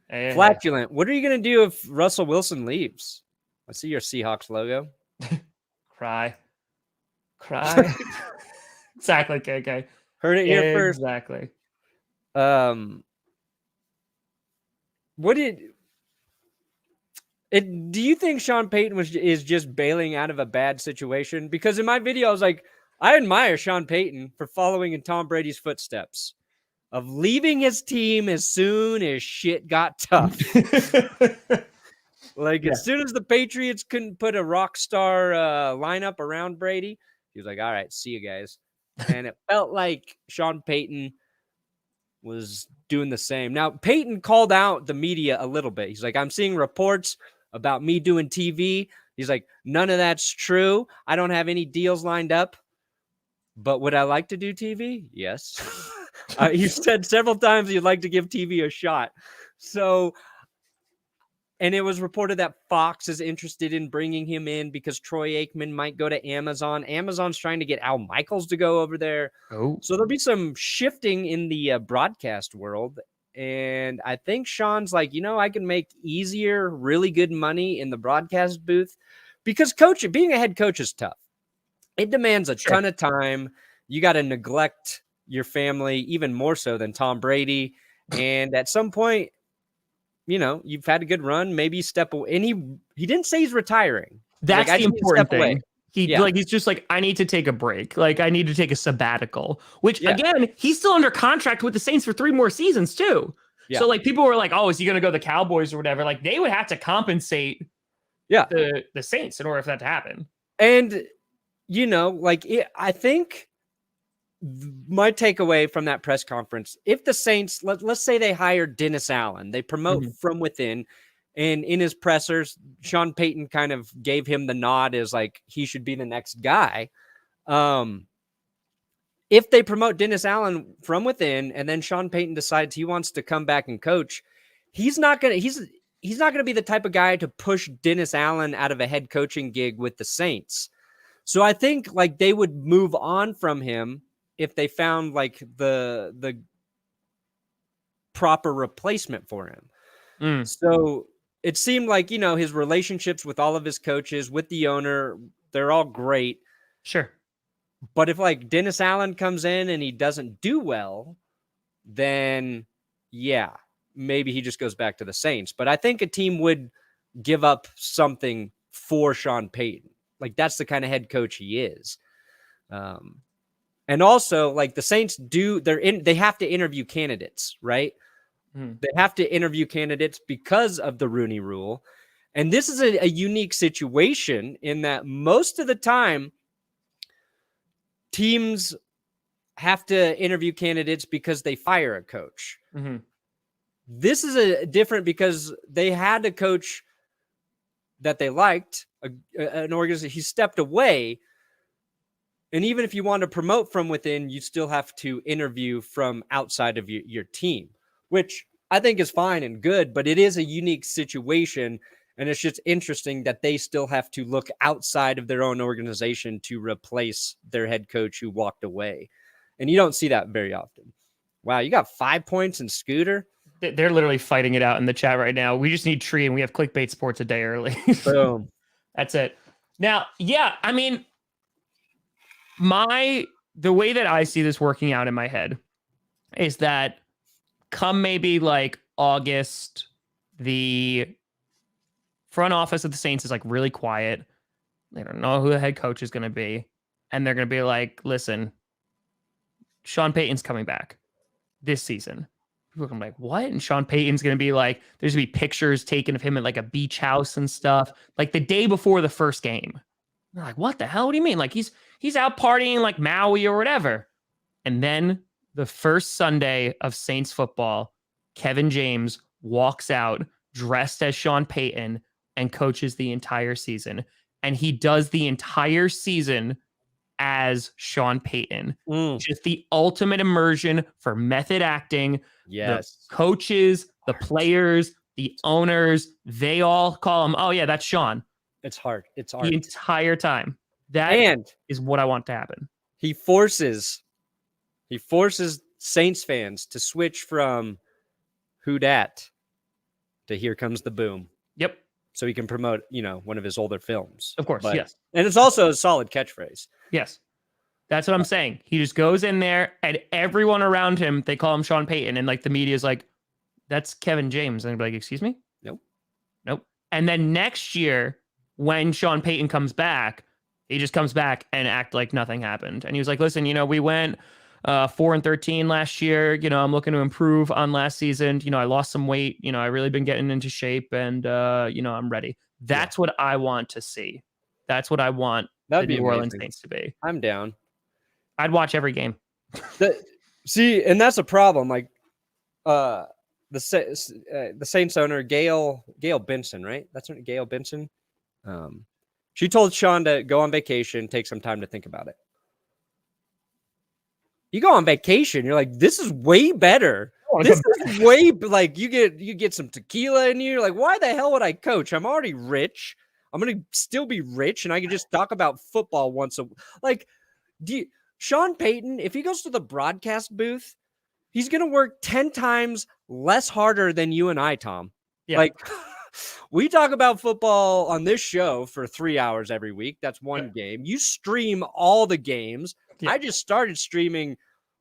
Hey. Flatulent. What are you going to do if Russell Wilson leaves? I see your Seahawks logo. Cry. Exactly, KK. Heard it here first. Exactly. Do you think Sean Payton is just bailing out of a bad situation? Because in my video, I was like, I admire Sean Payton for following in Tom Brady's footsteps of leaving his team as soon as shit got tough. As soon as the Patriots couldn't put a rock star lineup around Brady, he was like, all right, see you guys. And it felt like Sean Payton was doing the same. Now, Payton called out the media a little bit. He's like, I'm seeing reports about me doing TV. He's like, none of that's true. I don't have any deals lined up. But would I like to do TV? Yes. He said several times he'd like to give TV a shot. So, and it was reported that Fox is interested in bringing him in because Troy Aikman might go to Amazon. Amazon's trying to get Al Michaels to go over there. Oh. So there'll be some shifting in the broadcast world. And I think Sean's like, I can make easier, really good money in the broadcast booth, because being a head coach is tough. It demands a ton of time. You got to neglect your family even more so than Tom Brady. And at some point, you've had a good run, maybe step away. And he didn't say he's retiring. That's the important thing. He's just like, I need to take a break. Like, I need to take a sabbatical, which again, he's still under contract with the Saints for 3 more seasons too. Yeah. So like, people were like, oh, is he going to go to the Cowboys or whatever? Like, they would have to compensate the Saints in order for that to happen. And, I think my takeaway from that press conference, if the Saints, let's say they hired Dennis Allen, they promote from within, and in his pressers, Sean Payton kind of gave him the nod as like he should be the next guy. if they promote Dennis Allen from within and then Sean Payton decides he wants to come back and coach, he's not going to be the type of guy to push Dennis Allen out of a head coaching gig with the Saints. So I think like they would move on from him if they found like the proper replacement for him. So it seemed like, his relationships with all of his coaches, with the owner, they're all great. Sure. But if like Dennis Allen comes in and he doesn't do well, then yeah, maybe he just goes back to the Saints. But I think a team would give up something for Sean Payton. Like that's the kind of head coach he is. And also like the Saints they have to interview candidates, right? They have to interview candidates because of the Rooney Rule. And this is a unique situation in that most of the time teams have to interview candidates because they fire a coach. This is different because they had a coach that they liked, an organization. He stepped away. And even if you want to promote from within, you still have to interview from outside of your team, which I think is fine and good, but it is a unique situation. And it's just interesting that they still have to look outside of their own organization to replace their head coach who walked away. And you don't see that very often. Wow, you got 5 points in Scooter? They're literally fighting it out in the chat right now. We just need Tree, and we have Clickbait Sports a day early. Boom. That's it. Now, yeah, I mean, the way that I see this working out in my head is that come maybe like August, the front office of the Saints is like really quiet. They don't know who the head coach is going to be. And they're going to be like, listen, Sean Payton's coming back this season. People are going to be like, what? And Sean Payton's going to be like, there's going to be pictures taken of him at like a beach house and stuff, like the day before the first game. They're like, what the hell? What do you mean? Like he's out partying like Maui or whatever. And then the first Sunday of Saints football, Kevin James walks out dressed as Sean Payton and coaches the entire season. And he does the entire season as Sean Payton. Just the ultimate immersion for method acting. Yes. The coaches, the players, the owners, they all call him, oh yeah, that's Sean. It's hard. It's hard. The entire time. That is what I want to happen. He forces Saints fans to switch from who dat to Here Comes the Boom. Yep. So he can promote, one of his older films. Of course, yes. And it's also a solid catchphrase. Yes. That's what I'm saying. He just goes in there and everyone around him, they call him Sean Payton. And like the media is like, that's Kevin James. And they're like, excuse me? Nope. And then next year, when Sean Payton comes back, he just comes back and act like nothing happened. And he was like, listen, we went 4-13 last year. I'm looking to improve on last season. I lost some weight. I really been getting into shape and, I'm ready. That's what I want to see. That's what I want the New Orleans Saints to be. I'm down. I'd watch every game. See, and that's a problem. Like the Saints owner, Gail Benson, right? That's her, Gail Benson. She told Sean to go on vacation, take some time to think about it. You go on vacation, you're like, this is way better. This is way like you get some tequila in you. You're like, why the hell would I coach? I'm already rich. I'm gonna still be rich, and I can just talk about football once a like. Sean Payton, if he goes to the broadcast booth, he's gonna work 10 times less harder than you and I, Tom. Yeah. Like we talk about football on this show for 3 hours every week. That's one game. You stream all the games. Yeah. I just started streaming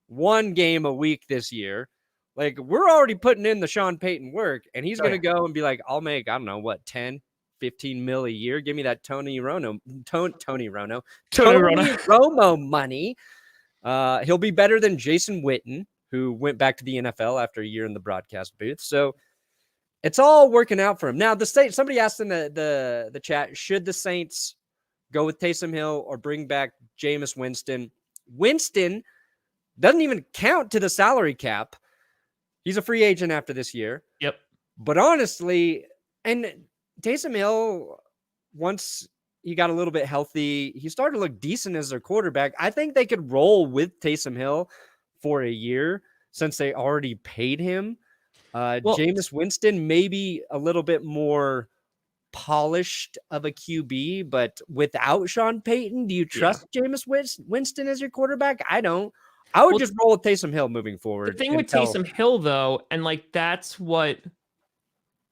one game a week this year. Like we're already putting in the Sean Payton work, and he's going to go and be like, I'll make, I don't know what, 10, 15 mil a year. Give me that Tony Romo money. He'll be better than Jason Witten, who went back to the NFL after a year in the broadcast booth. So it's all working out for him. Now, somebody asked in the chat, should the Saints go with Taysom Hill or bring back Jameis Winston? Winston doesn't even count to the salary cap. He's a free agent after this year. Yep. But honestly, and Taysom Hill, once he got a little bit healthy. He started to look decent as their quarterback. I think they could roll with Taysom Hill for a year since they already paid him. Jameis Winston, maybe a little bit more polished of a QB, but without Sean Payton, do you trust Jameis Winston as your quarterback? I don't. I would just roll with Taysom Hill moving forward. The thing with Taysom Hill, though, and like that's what,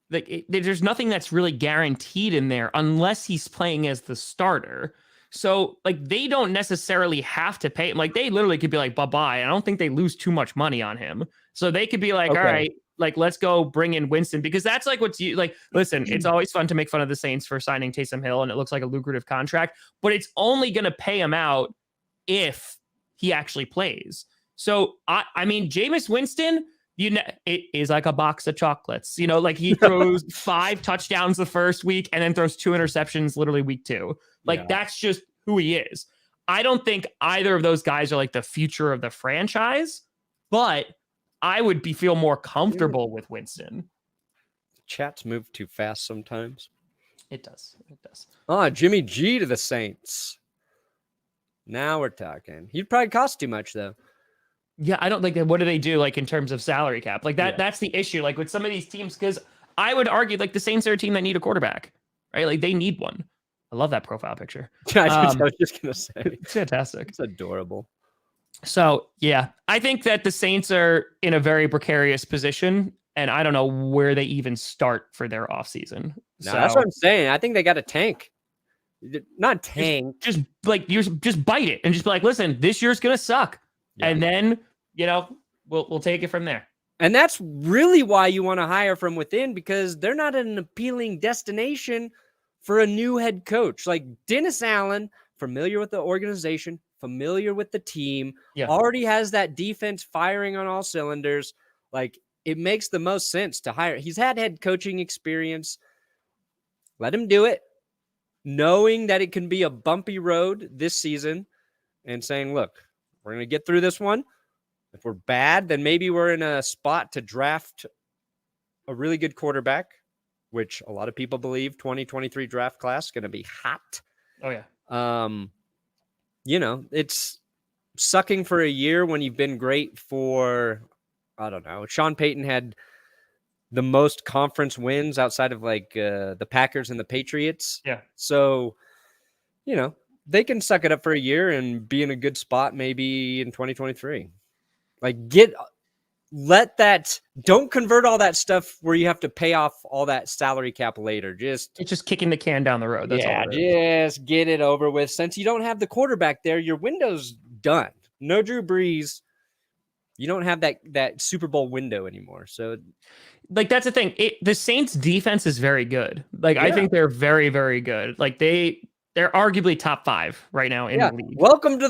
like, there's nothing that's really guaranteed in there unless he's playing as the starter. So, like, they don't necessarily have to pay him. Like, they literally could be like, bye-bye. I don't think they lose too much money on him. So they could be like, all right, like, let's go bring in Winston, because that's like what's like, listen, it's always fun to make fun of the Saints for signing Taysom Hill, and it looks like a lucrative contract, but it's only going to pay him out if he actually plays. So, I mean, Jameis Winston, it is like a box of chocolates. Like he throws 5 touchdowns the first week and then throws 2 interceptions literally week 2. Like that's just who he is. I don't think either of those guys are like the future of the franchise, but I would feel more comfortable with Winston. Chats move too fast sometimes. It does. It does. Jimmy G to the Saints. Now we're talking. He'd probably cost too much though. Yeah, I don't think that. What do they do like in terms of salary cap? Like that. Yeah. That's the issue. Like with some of these teams, because I would argue like the Saints are a team that need a quarterback, right? Like they need one. I love that profile picture. I was just gonna say, it's fantastic. It's adorable. So yeah, I think that the Saints are in a very precarious position, and I don't know where they even start for their offseason. No, that's what I'm saying. I think they got to tank. Not tank. Just like you just bite it and just be like, listen, this year's gonna suck. Yeah. And then, we'll take it from there. And that's really why you want to hire from within, because they're not an appealing destination for a new head coach. Like Dennis Allen, familiar with the organization, familiar with the team, already has that defense firing on all cylinders. Like it makes the most sense to hire. He's had head coaching experience. Let him do it, knowing that it can be a bumpy road this season, and saying, look, we're going to get through this one. If we're bad, then maybe we're in a spot to draft a really good quarterback, which a lot of people believe 2023 draft class is going to be hot. Oh, yeah. It's sucking for a year when you've been great for, I don't know. Sean Payton had the most conference wins outside of like the Packers and the Patriots. Yeah. So, they can suck it up for a year and be in a good spot maybe in 2023. Like don't convert all that stuff where you have to pay off all that salary cap later. It's just kicking the can down the road. That's all. Just get it over with. Since you don't have the quarterback there, your window's done. No Drew Brees. You don't have that Super Bowl window anymore. So like, that's the thing. The Saints defense is very good. Like, I think they're very, very good. Like they're arguably top 5 right now in the league. Welcome to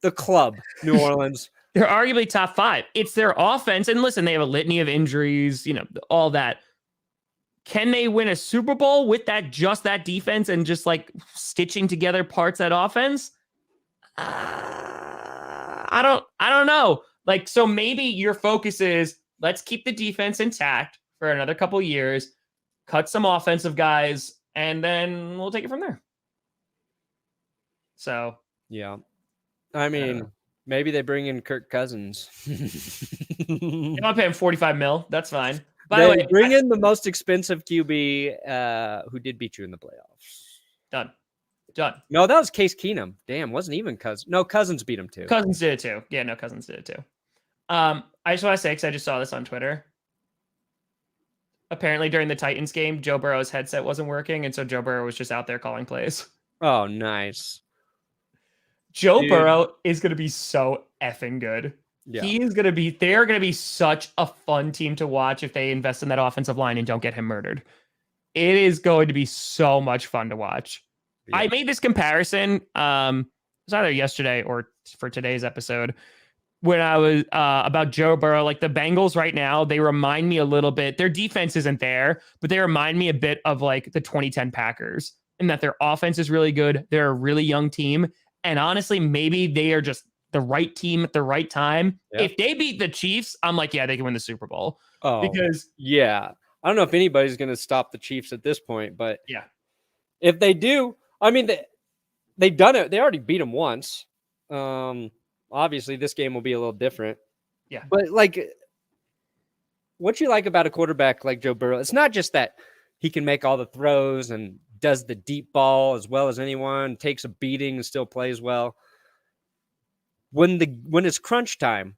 the club, New Orleans. They're arguably top 5. It's their offense. And listen, they have a litany of injuries, all that. Can they win a Super Bowl with just that defense and just like stitching together parts of that offense? I don't know. Like, so maybe your focus is let's keep the defense intact for another couple of years, cut some offensive guys, and then we'll take it from there. So, yeah. I mean, maybe they bring in Kirk Cousins. You want to pay him $45 million? That's fine. By the way, bring in the most expensive QB who did beat you in the playoffs. Done. No, that was Case Keenum. Damn, wasn't even Cousins. No, Cousins beat him too. Cousins did it too. Yeah, no, Cousins did it too. I just want to say, because I just saw this on Twitter. Apparently, during the Titans game, Joe Burrow's headset wasn't working, and so Joe Burrow was just out there calling plays. Oh, nice. Joe Burrow is going to be so effing good. Yeah. They're going to be such a fun team to watch if they invest in that offensive line and don't get him murdered. It is going to be so much fun to watch. Yeah. I made this comparison. It was either yesterday or for today's episode when I was about Joe Burrow. Like the Bengals right now, they remind me a little bit. Their defense isn't there, but they remind me a bit of like the 2010 Packers, in that their offense is really good. They're a really young team. And honestly, maybe they are just the right team at the right time. Yeah. If they beat the Chiefs, I'm like, yeah, they can win the Super Bowl. Oh, because I don't know if anybody's going to stop the Chiefs at this point, but yeah, if they do, I mean, they've done it. They already beat them once. Obviously, this game will be a little different. Yeah. But, like, what you like about a quarterback like Joe Burrow, it's not just that he can make all the throws and does the deep ball as well as anyone, takes a beating and still plays well. When it's crunch time,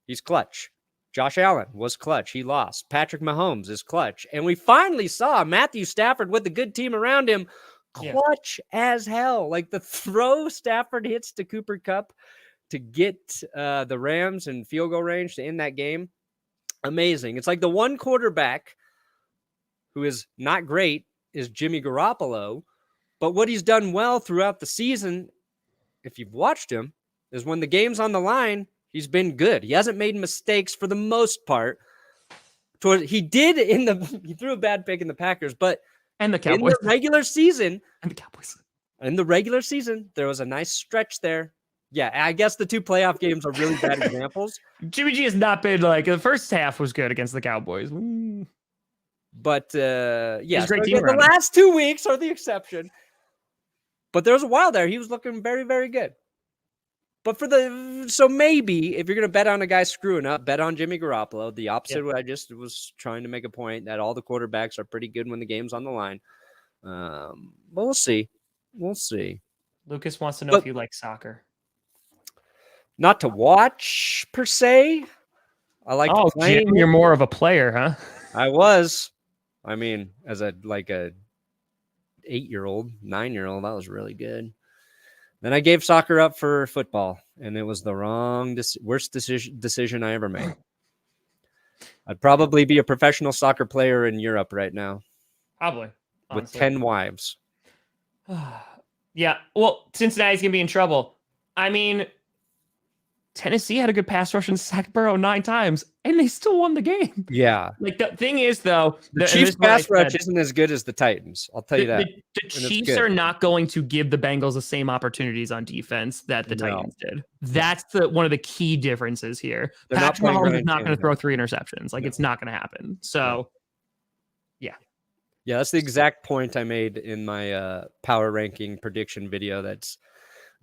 he's clutch. Josh Allen was clutch. He lost. Patrick Mahomes is clutch. And we finally saw Matthew Stafford with a good team around him clutch as hell. Like the throw Stafford hits to Cooper Kupp to get the Rams in field goal range to end that game. Amazing. It's like the one quarterback who is not great is Jimmy Garoppolo. But what he's done well throughout the season, if you've watched him, is when the game's on the line, he's been good. He hasn't made mistakes for the most part. He threw a bad pick in the Packers, but and the Cowboys. In the regular season, and the Cowboys. In the regular season, there was a nice stretch there. Yeah, I guess the 2 playoff games are really bad examples. Jimmy G has not been like the first half was good against the Cowboys. But yeah, great team the last 2 weeks are the exception. But there was a while there he was looking very, very good. But so maybe if you're going to bet on a guy screwing up, bet on Jimmy Garoppolo. The opposite of what I just was trying to make a point, that all the quarterbacks are pretty good when the game's on the line. But we'll see. We'll see. Lucas wants to know if you like soccer. Not to watch, per se. I like to play. Jim, you're more of a player, huh? I was. I mean, as a 8-year-old, 9-year-old, that was really good. Then I gave soccer up for football, and it was the worst decision I ever made. I'd probably be a professional soccer player in Europe right now. Probably. Honestly. With 10 wives. Yeah. Well, Cincinnati's going to be in trouble. I mean, Tennessee had a good pass rush and sacked Burrow 9 times, and they still won the game. Yeah. Like, the thing is, though, the Chiefs' pass rush isn't as good as the Titans. I'll tell you that. The Chiefs are not going to give the Bengals the same opportunities on defense that the Titans did. That's one of the key differences here. Patrick Mahomes is not going to throw 3 interceptions. Like, it's not going to happen. So, yeah. Yeah, that's the exact point I made in my power ranking prediction video that's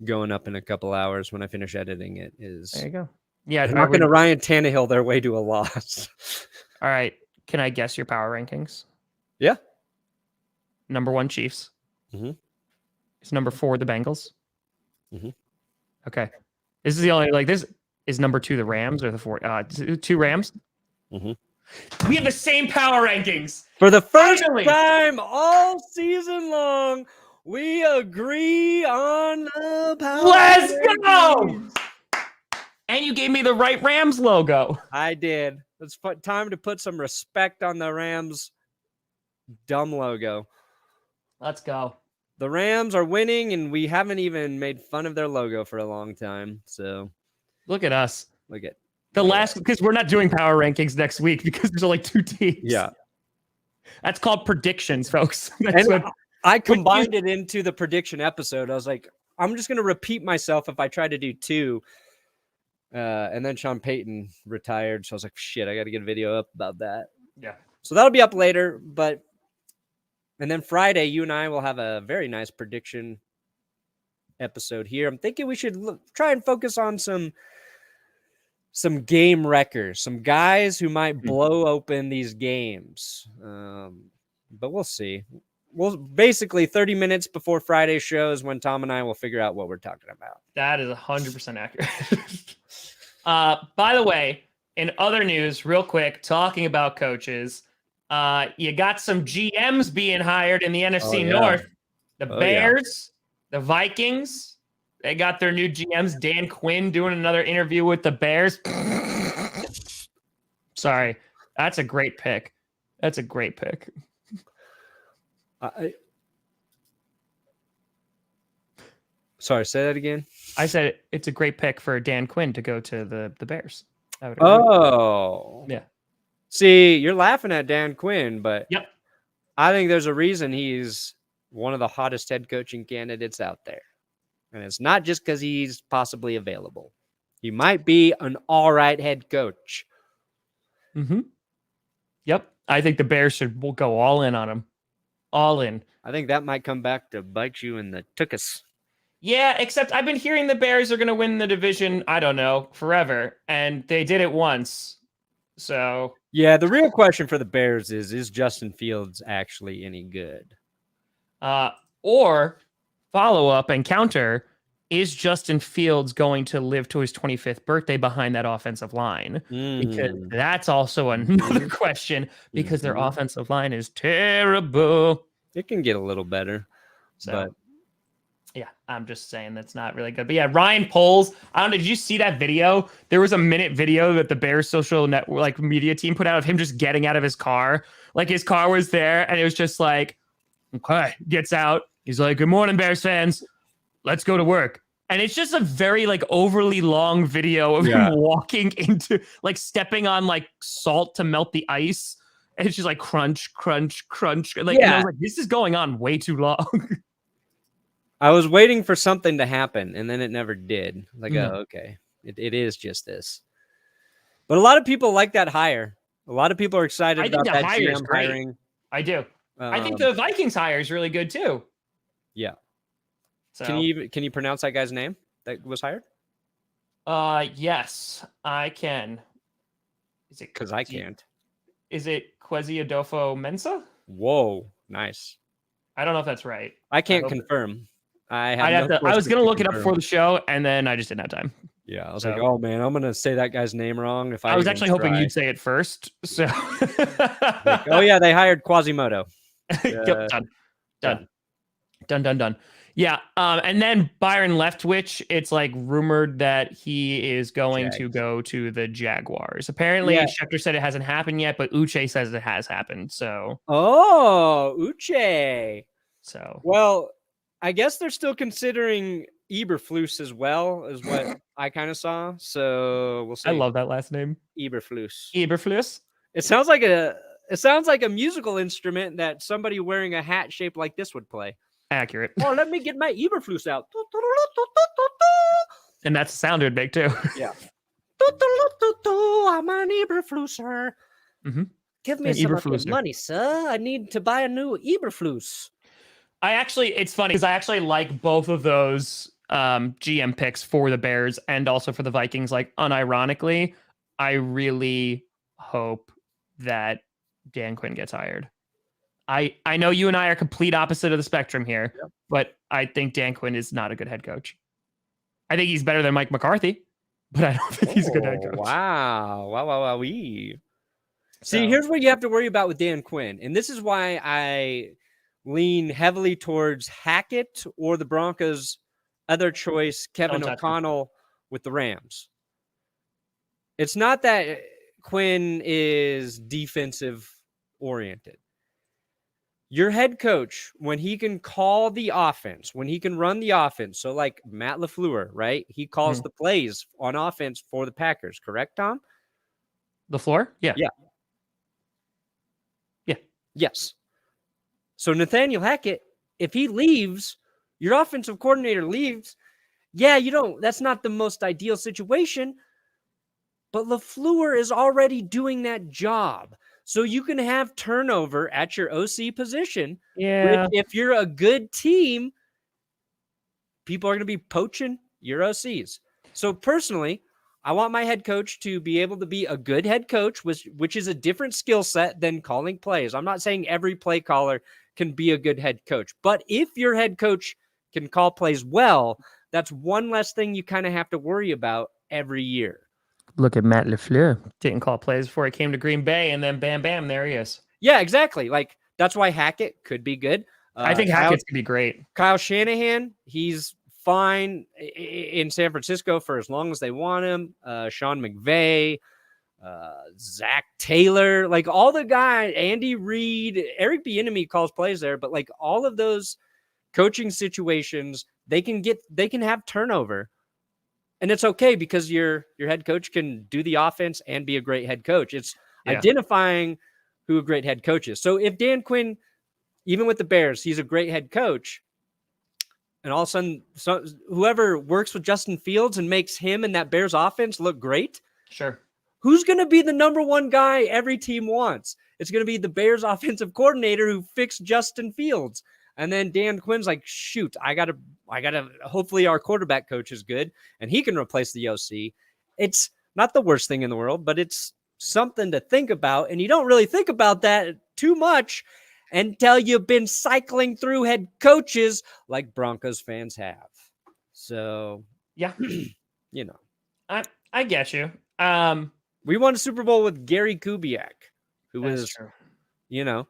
going up in a couple hours when I finish editing it. There you go. Yeah, they're not going to Ryan Tannehill their way to a loss. All right. Can I guess your power rankings? Yeah. Number 1, Chiefs. Mm-hmm. Is number 4 the Bengals? Mm-hmm. Okay. This is the only this is number 2 the Rams or the 4 2 Rams? Mm-hmm. We have the same power rankings. For the first time all season long, we agree on the power. Let's go! And you gave me the right Rams logo. I did. It's time to put some respect on the Rams dumb logo. Let's go. The Rams are winning, and we haven't even made fun of their logo for a long time. So look at us. Look at because we're not doing power rankings next week because there's only 2 teams. Yeah. That's called predictions, folks. I combined it into the prediction episode. I was like, I'm just going to repeat myself if I try to do 2. And then Sean Payton retired. So I was like, shit, I got to get a video up about that. Yeah. So that'll be up later. And then Friday, you and I will have a very nice prediction episode here. I'm thinking we should try and focus on some game wreckers, some guys who might blow open these games. But we'll see. Well, basically 30 minutes before Friday's show is when Tom and I will figure out what we're talking about. That is 100% accurate. By the way, in other news, real quick, talking about coaches, you got some GMs being hired in the NFC North. The Bears, the Vikings, they got their new GMs. Dan Quinn doing another interview with the Bears. Sorry, that's a great pick. That's a great pick. Sorry, say that again. I said it's a great pick for Dan Quinn to go to the Bears. Oh, yeah. See, you're laughing at Dan Quinn, but yep. I think there's a reason he's one of the hottest head coaching candidates out there. And it's not just because he's possibly available. He might be an all right head coach. Mm-hmm. Yep. I think the Bears will go all in on him. All in. I think that might come back to bite you in the tuchus. Yeah, except I've been hearing the Bears are going to win the division, I don't know, forever. And they did it once. So. Yeah, the real question for the Bears is Justin Fields actually any good? Or follow up and counter, is Justin Fields going to live to his 25th birthday behind that offensive line? Because that's also another question, because their offensive line is terrible. It can get a little better. So, but yeah, I'm just saying that's not really good. But yeah, Ryan Poles, I don't know, did you see that video? There was a minute video that the Bears social network, like media team, put out of him just getting out of his car. Like his car was there, and it was just like, okay, gets out. He's like, good morning, Bears fans. Let's go to work. And it's just a very like overly long video of him walking into, like stepping on like salt to melt the ice. And it's just like crunch, crunch, crunch. Like, and I was like, this is going on way too long. I was waiting for something to happen, and then it never did. Like, oh, okay. It is just this. But a lot of people like that hire. A lot of people are excited about that GM hiring. I do. I think the Vikings hire is really good too. Yeah. So. Can you pronounce that guy's name that was hired? Yes, I can. Is it? Because I can't. Is it Kwesi Adolfo-Mensah? Whoa, nice. I don't know if that's right. I can't confirm. I was gonna look it up for the show, and then I just didn't have time. Yeah, I was like, oh man, I'm gonna say that guy's name wrong. If I was actually hoping you'd say it first. So, like, oh yeah, they hired Quasimodo. Done. Yeah, and then Byron Leftwich, it's like rumored that he is going to go to the Jaguars. Apparently, Schefter said it hasn't happened yet, but Uche says it has happened. So, Uche. So, well, I guess they're still considering Eberflus as well, is what I kind of saw. So we'll see. I love that last name, Eberflus. Eberflus. It sounds like a musical instrument that somebody wearing a hat shaped like this would play. Accurate. Oh, let me get my Eberflus out. And that's the sound it would make too. Yeah. I'm an Eberfluser. Give me some of your money, sir. I need to buy a new Eberflus. It's funny because I actually like both of those GM picks for the Bears and also for the Vikings. Like, unironically, I really hope that Dan Quinn gets hired. I know you and I are complete opposite of the spectrum here, but I think Dan Quinn is not a good head coach. I think he's better than Mike McCarthy, but I don't think he's a good head coach. Wow. See, here's what you have to worry about with Dan Quinn, and this is why I lean heavily towards Hackett or the Broncos' other choice, Kevin O'Connell with the Rams. It's not that Quinn is defensive oriented. Your head coach, when he can call the offense, when he can run the offense, so like Matt LaFleur, right? He calls the plays on offense for the Packers, correct, Tom? LaFleur? Yeah. Yes. So Nathaniel Hackett, if he leaves, your offensive coordinator leaves, that's not the most ideal situation, but LaFleur is already doing that job. So you can have turnover at your OC position. Yeah. Which, if you're a good team, people are going to be poaching your OCs. So personally, I want my head coach to be able to be a good head coach, which is a different skill set than calling plays. I'm not saying every play caller can be a good head coach, but if your head coach can call plays well, that's one less thing you kind of have to worry about every year. Look at Matt LaFleur. Didn't call plays before he came to Green Bay, and then bam, bam, there he is. Yeah, exactly. Like, that's why Hackett could be good. I think Hackett's going to be great. Kyle Shanahan, he's fine in San Francisco for as long as they want him. Sean McVay, Zach Taylor, like all the guys, Andy Reid, Eric Bieniemy calls plays there, but like all of those coaching situations, they can have turnover. And it's okay because your head coach can do the offense and be a great head coach. It's identifying who a great head coach is. So if Dan Quinn, even with the Bears, he's a great head coach, and all of a sudden whoever works with Justin Fields and makes him and that Bears offense look great, sure. Who's going to be the number one guy every team wants? It's going to be the Bears offensive coordinator who fixed Justin Fields. And then Dan Quinn's like, shoot, I gotta. Hopefully, our quarterback coach is good and he can replace the OC. It's not the worst thing in the world, but it's something to think about. And you don't really think about that too much until you've been cycling through head coaches like Broncos fans have. So, yeah, you know, I get you. We won a Super Bowl with Gary Kubiak, who was, true. you know,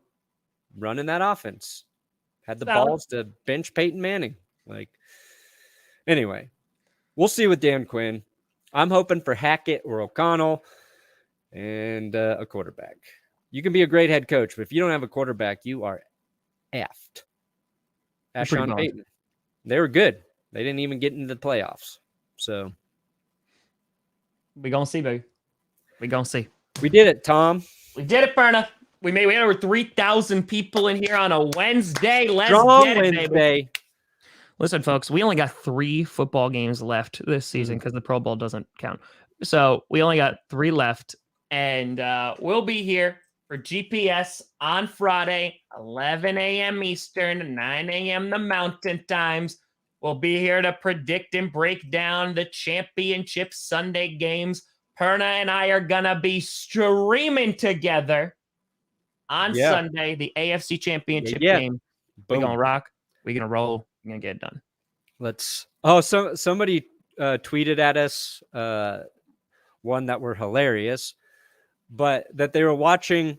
running that offense, had the Solid. balls to bench Peyton Manning. Like, anyway, we'll see with Dan Quinn. I'm hoping for Hackett or O'Connell and a quarterback. You can be a great head coach, but if you don't have a quarterback, you are effed. Ask Sean Payton. They were good. They didn't even get into the playoffs. So we gonna see, baby. We gonna see. We did it, Tom. We did it, Perna. We had over 3,000 people in here on a Wednesday. Let's Strong get it, Wednesday. Baby. Listen, folks, we only got 3 football games left this season because the Pro Bowl doesn't count. So we only got 3 left, and we'll be here for GPS on Friday, 11 a.m. Eastern, 9 a.m. the Mountain Times. We'll be here to predict and break down the championship Sunday games. Perna and I are going to be streaming together on Sunday, the AFC Championship game. We're going to rock. We're going to roll. We're going to get it done. Somebody tweeted at us one that were hilarious, but that they were watching,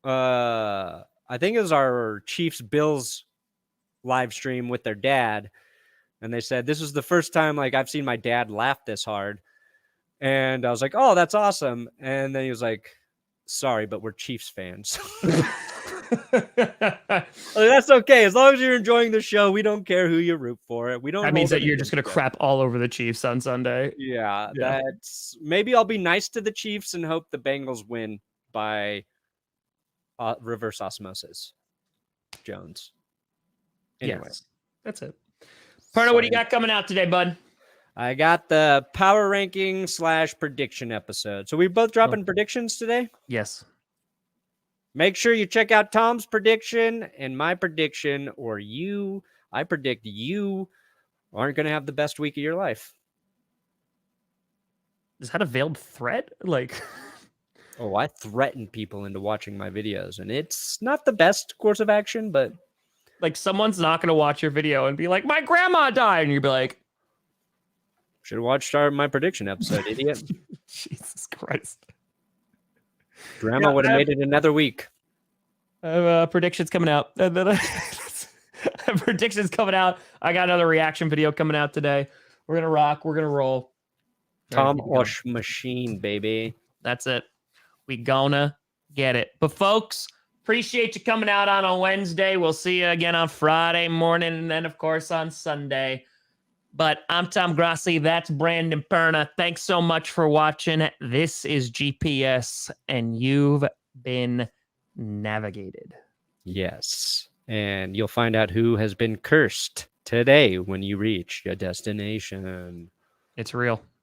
I think it was our Chiefs-Bills live stream with their dad. And they said, this is the first time like I've seen my dad laugh this hard. And I was like, oh, that's awesome. And then he was like, sorry, but we're Chiefs fans. That's okay. As long as you're enjoying the show, we don't care who you root for. We don't. That means that you're just going to crap all over the Chiefs on Sunday. Yeah, that's maybe I'll be nice to the Chiefs and hope the Bengals win by reverse osmosis. Jones. Anyway, yes, that's it. Perna, what do you got coming out today, bud? I got the power ranking / prediction episode. So we both dropping predictions today? Yes. Make sure you check out Tom's prediction and my prediction, or I predict you aren't going to have the best week of your life. Is that a veiled threat? Like, oh, I threaten people into watching my videos, and it's not the best course of action, but like someone's not going to watch your video and be like, my grandma died. And you'd be like, should have watched my prediction episode, idiot. Jesus Christ. Grandma would have made it another week. Predictions coming out. Predictions coming out. I got another reaction video coming out today. We're going to rock. We're going to roll. Tom Osh machine, baby. That's it. We gonna get it. But folks, appreciate you coming out on a Wednesday. We'll see you again on Friday morning and then, of course, on Sunday. But I'm Tom Grossi. That's Brandon Perna. Thanks so much for watching. This is GPS, and you've been navigated. Yes. And you'll find out who has been cursed today when you reach your destination. It's real.